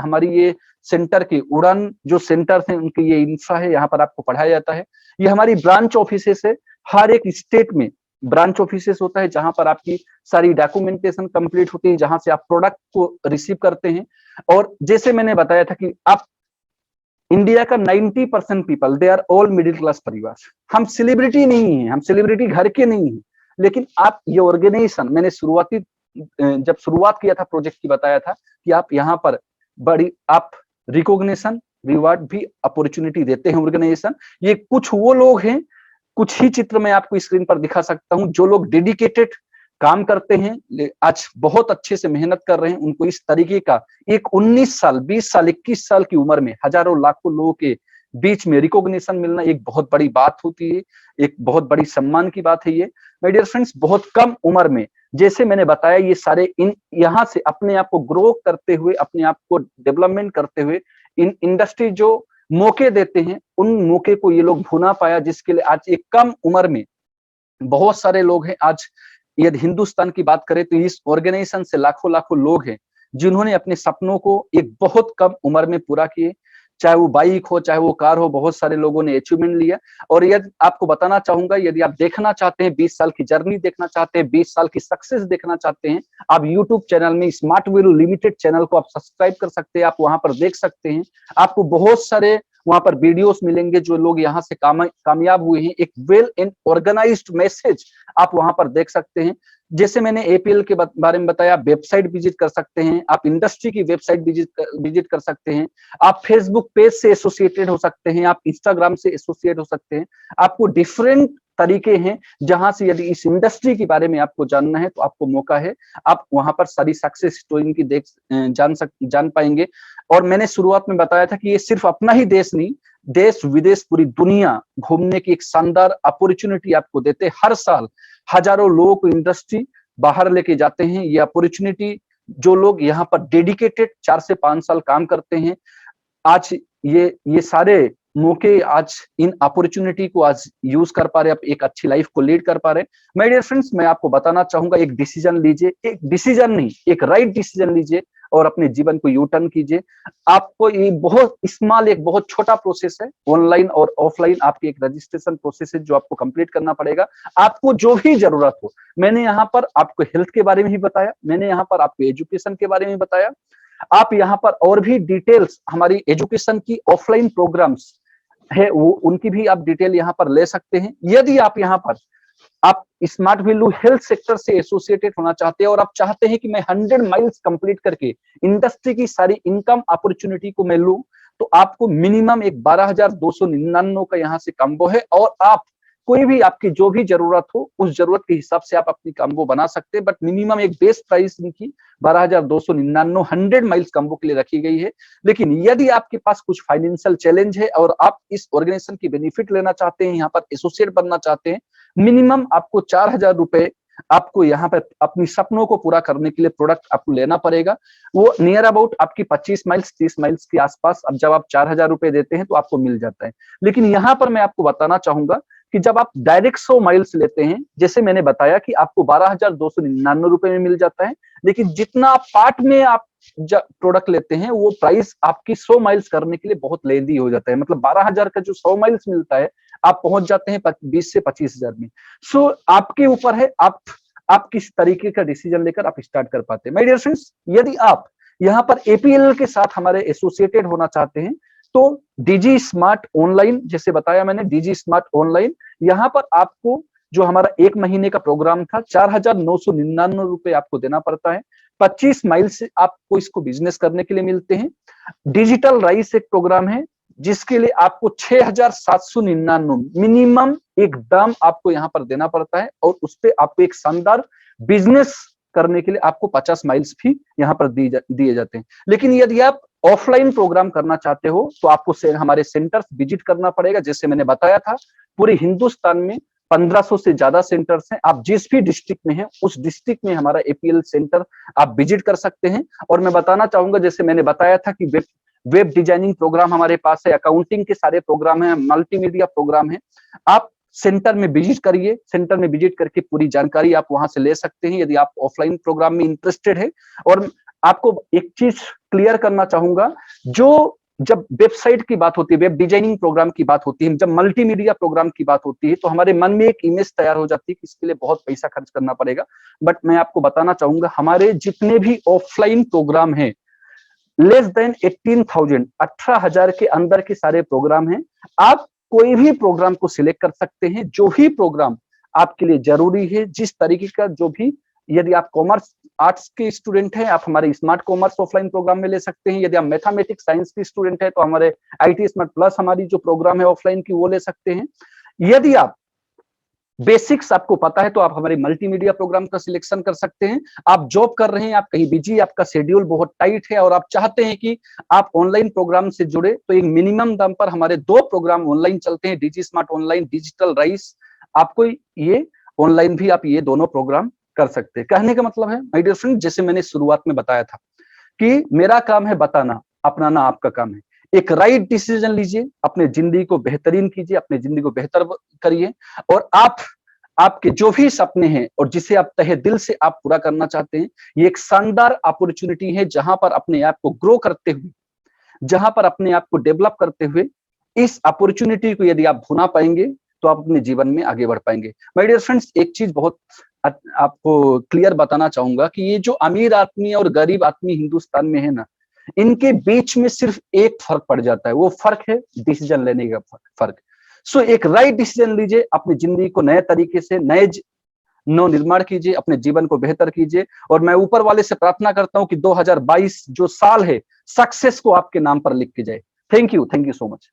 हमारी ये सेंटर के उड़ान जो सेंटर्स हैं उनकी ये इंफ्रा है, यहाँ पर आपको पढ़ाया जाता है। ये हमारी ब्रांच ऑफिसेस है, हर एक स्टेट में ब्रांच ऑफिसेस होता है जहां पर आपकी सारी डॉक्यूमेंटेशन कंप्लीट होती है, जहां से आप प्रोडक्ट को रिसीव करते हैं। और जैसे मैंने बताया था कि आप इंडिया का 90% people they are all middle class परिवार। हम सेलिब्रिटी नहीं है, हम सेलिब्रिटी घर के नहीं है, लेकिन आप ये ऑर्गेनाइजेशन, मैंने जब शुरुआत किया था प्रोजेक्ट की बताया था कि आप यहाँ पर बड़ी आप रिकॉग्निशन रिवार्ड भी अपॉर्चुनिटी देते हैं ऑर्गेनाइजेशन। ये कुछ वो लोग हैं, कुछ ही चित्र मैं आपको स्क्रीन पर दिखा सकता हूं, जो लोग डेडिकेटेड काम करते हैं, आज बहुत अच्छे से मेहनत कर रहे हैं। उनको इस तरीके का एक 19 साल 20 साल 21 साल की उम्र में हजारों लाखों लोगों के बीच में रिकॉग्निशन मिलना एक बहुत बड़ी बात होती है, एक बहुत बड़ी सम्मान की बात है ये। माय डियर फ्रेंड्स, बहुत कम उम्र में, जैसे मैंने बताया, ये सारे यहाँ से अपने आप को ग्रो करते हुए, अपने आप को डेवलपमेंट करते हुए, इन इंडस्ट्री जो मौके देते हैं उन मौके को ये लोग भुना पाया, जिसके लिए आज एक कम उम्र में बहुत सारे लोग हैं। आज यदि हिंदुस्तान की बात करें तो इस ऑर्गेनाइजेशन से लाखों लाखों लोग हैं जिन्होंने अपने सपनों को एक बहुत कम उम्र में पूरा किए, चाहे वो बाइक हो, चाहे वो कार हो, बहुत सारे लोगों ने अचीवमेंट लिया। और यदि आपको बताना चाहूंगा, यदि आप देखना चाहते हैं 20 साल की जर्नी देखना चाहते हैं, 20 साल की सक्सेस देखना चाहते हैं, आप यूट्यूब चैनल में स्मार्ट वेल्यू लिमिटेड चैनल को आप सब्सक्राइब कर सकते हैं, आप वहां पर देख सकते हैं। आपको बहुत सारे वहां पर वीडियोस मिलेंगे जो लोग यहाँ से कामयाब हुए हैं, एक वेल एंड ऑर्गेनाइज्ड मैसेज आप वहां पर देख सकते हैं। जैसे मैंने एपीएल के बारे में बताया, वेबसाइट विजिट कर सकते हैं आप, इंडस्ट्री की वेबसाइट विजिट कर सकते हैं आप, फेसबुक पेज से एसोसिएटेड हो सकते हैं आप, इंस्टाग्राम से एसोसिएट हो सकते हैं। आपको डिफरेंट तरीके हैं जहां से यदि इस इंडस्ट्री के बारे में आपको जानना है तो आपको मौका है, आप वहां पर सारी सक्सेस स्टोरी की जान पाएंगे। और मैंने शुरुआत में बताया था कि ये सिर्फ अपना ही देश नहीं, देश विदेश पूरी दुनिया घूमने की एक शानदार अपॉर्चुनिटी आपको देते। हर साल हजारों लोगों को इंडस्ट्री बाहर लेके जाते हैं। ये अपॉर्चुनिटी जो लोग यहाँ पर डेडिकेटेड 4 से 5 साल काम करते हैं, आज ये सारे मौके, आज इन अपॉर्चुनिटी को आज यूज कर पा रहे, आप एक अच्छी लाइफ को लीड कर पा रहे। माय डियर फ्रेंड्स, मैं आपको बताना चाहूंगा, एक डिसीजन लीजिए, एक डिसीजन नहीं, एक राइट डिसीजन लीजिए और अपने जीवन को यू टर्न कीजिए। आपको ये बहुत स्मॉल, एक बहुत छोटा प्रोसेस है, ऑनलाइन और ऑफलाइन आपकी एक रजिस्ट्रेशन प्रोसेस है जो आपको कंप्लीट करना पड़ेगा। आपको जो भी जरूरत हो, मैंने यहाँ पर आपको हेल्थ के बारे में ही बताया, मैंने यहाँ पर आपको एजुकेशन के बारे में बताया, आप यहाँ पर और भी डिटेल्स हमारी एजुकेशन की ऑफलाइन प्रोग्राम्स है वो उनकी भी आप डिटेल यहाँ पर ले सकते हैं। यदि आप यहाँ पर आप स्मार्ट वैल्यू हेल्थ सेक्टर से एसोसिएटेड होना चाहते हैं और आप चाहते हैं कि मैं 100 माइल्स कंप्लीट करके इंडस्ट्री की सारी इनकम अपॉर्चुनिटी को मैं लूं, तो आपको मिनिमम एक 12,299 का यहाँ से कॉम्बो है और आप कोई भी आपकी जो भी जरूरत हो उस जरूरत के हिसाब से आप अपनी कॉम्बो बना सकते हैं। बट मिनिमम एक बेस प्राइस इनकी 12,299 100 माइल्स कॉम्बो के लिए रखी गई है। लेकिन यदि आपके पास कुछ फाइनेंशियल चैलेंज है और आप इस ऑर्गेनाइजेशन की बेनिफिट लेना चाहते हैं, यहाँ पर एसोसिएट बनना चाहते हैं, मिनिमम आपको 4,000 रुपए आपको यहाँ पर अपनी सपनों को पूरा करने के लिए प्रोडक्ट आपको लेना पड़ेगा। वो नियर अबाउट आपकी 25 माइल्स 30 माइल्स के आसपास, अब जब आप 4,000 रुपए देते हैं तो आपको मिल जाता है। लेकिन यहाँ पर मैं आपको बताना चाहूंगा कि जब आप डायरेक्ट 100 माइल्स लेते हैं, जैसे मैंने बताया कि आपको 12,299 रुपए में मिल जाता है, लेकिन जितना आप पार्ट में आप प्रोडक्ट लेते हैं वो प्राइस आपकी 100 माइल्स करने के लिए बहुत लेंदी हो जाता है। मतलब 12,000 का जो 100 माइल्स मिलता है आप पहुंच जाते हैं 20 से 25,000 में। सो आपके ऊपर है आप किस तरीके का डिसीजन लेकर आप स्टार्ट कर पाते हैं। माय डियर फ्रेंड्स, यदि आप यहाँ पर एपीएल के साथ हमारे एसोसिएटेड होना चाहते हैं तो डीजी स्मार्ट ऑनलाइन, जैसे बताया मैंने डीजी स्मार्ट ऑनलाइन, यहाँ पर आपको जो हमारा 1 महीने का प्रोग्राम था 4,999 रुपए आपको देना पड़ता है। 25 माइल से आपको इसको बिजनेस करने के लिए मिलते हैं। डिजिटल राइस एक प्रोग्राम है जिसके लिए आपको 6,799 मिनिमम एकदम आपको यहाँ पर देना पड़ता है और उस पर आपको एक शानदार बिजनेस करने के लिए आपको 50 माइल्स भी यहाँ पर दिए जाते हैं। लेकिन यदि आप ऑफलाइन प्रोग्राम करना चाहते हो तो आपको हमारे सेंटर्स विजिट करना पड़ेगा। जैसे मैंने बताया था, पूरे हिंदुस्तान में 1500 से ज्यादा सेंटर्स हैं। आप जिस भी डिस्ट्रिक्ट में हैं उस डिस्ट्रिक्ट में हमारा एपीएल सेंटर आप विजिट कर सकते हैं। और मैं बताना चाहूंगा, जैसे मैंने बताया था कि वेब डिजाइनिंग प्रोग्राम हमारे पास है, अकाउंटिंग के सारे प्रोग्राम है, मल्टीमीडिया प्रोग्राम है। आप सेंटर में विजिट करिए, सेंटर में विजिट करके पूरी जानकारी आप वहां से ले सकते हैं यदि आप ऑफलाइन प्रोग्राम में इंटरेस्टेड है। और आपको एक चीज क्लियर करना चाहूंगा, जो जब वेबसाइट की बात होती है, वेब डिजाइनिंग प्रोग्राम की बात होती है, जब मल्टीमीडिया प्रोग्राम की बात होती है, तो हमारे मन में एक इमेज तैयार हो जाती है कि इसके लिए बहुत पैसा खर्च करना पड़ेगा। बट मैं आपको बताना चाहूंगा, हमारे जितने भी ऑफलाइन प्रोग्राम हैं लेस देन 18,000 18,000 के अंदर के सारे प्रोग्राम हैं। आप कोई भी प्रोग्राम को सिलेक्ट कर सकते हैं, जो भी प्रोग्राम आपके लिए जरूरी है, जिस तरीके का जो भी। यदि आप कॉमर्स आर्ट्स के स्टूडेंट हैं आप हमारे स्मार्ट कॉमर्स ऑफलाइन प्रोग्राम में ले सकते हैं। यदि आप मैथमेटिक्स साइंस के स्टूडेंट हैं तो हमारे आईटी स्मार्ट प्लस हमारी जो प्रोग्राम है ऑफलाइन की वो ले सकते हैं। यदि आप बेसिक्स आपको पता है तो आप हमारे मल्टीमीडिया प्रोग्राम का सिलेक्शन कर सकते हैं। आप जॉब कर रहे हैं, आप कहीं बिजी, आपका शेड्यूल बहुत टाइट है और आप चाहते हैं कि आप ऑनलाइन प्रोग्राम से जुड़े, तो एक मिनिमम दाम पर हमारे 2 प्रोग्राम ऑनलाइन चलते हैं, DG smart online, digital rice. आपको ये ऑनलाइन भी आप ये दोनों प्रोग्राम कर सकते हैं। कहने का मतलब है माय डियर फ्रेंड, जैसे मैंने शुरुआत में बताया था कि मेरा काम है बताना, अपनाना आपका काम है। एक राइट डिसीजन लीजिए, अपने जिंदगी को बेहतरीन कीजिए, अपने जिंदगी को बेहतर करिए और आपके जो भी सपने हैं और जिसे आप तहे दिल से आप पूरा करना चाहते हैं, ये एक शानदार अपॉर्चुनिटी है जहां पर अपने आप को ग्रो करते हुए, जहां पर अपने आप को डेवलप करते हुए, इस अपॉर्चुनिटी को यदि आप भुना पाएंगे तो आप अपने जीवन में आगे बढ़ पाएंगे। माय डियर फ्रेंड्स, एक चीज बहुत आपको क्लियर बताना चाहूंगा कि ये जो अमीर आदमी और गरीब आदमी हिंदुस्तान में है ना, इनके बीच में सिर्फ एक फर्क पड़ जाता है, वो फर्क है डिसीजन लेने का फर्क। सो एक राइट डिसीजन लीजिए, अपनी जिंदगी को नए तरीके से नव निर्माण कीजिए, अपने जीवन को बेहतर कीजिए। और मैं ऊपर वाले से प्रार्थना करता हूं कि 2022 जो साल है सक्सेस को आपके नाम पर लिख के जाए। Thank you so much.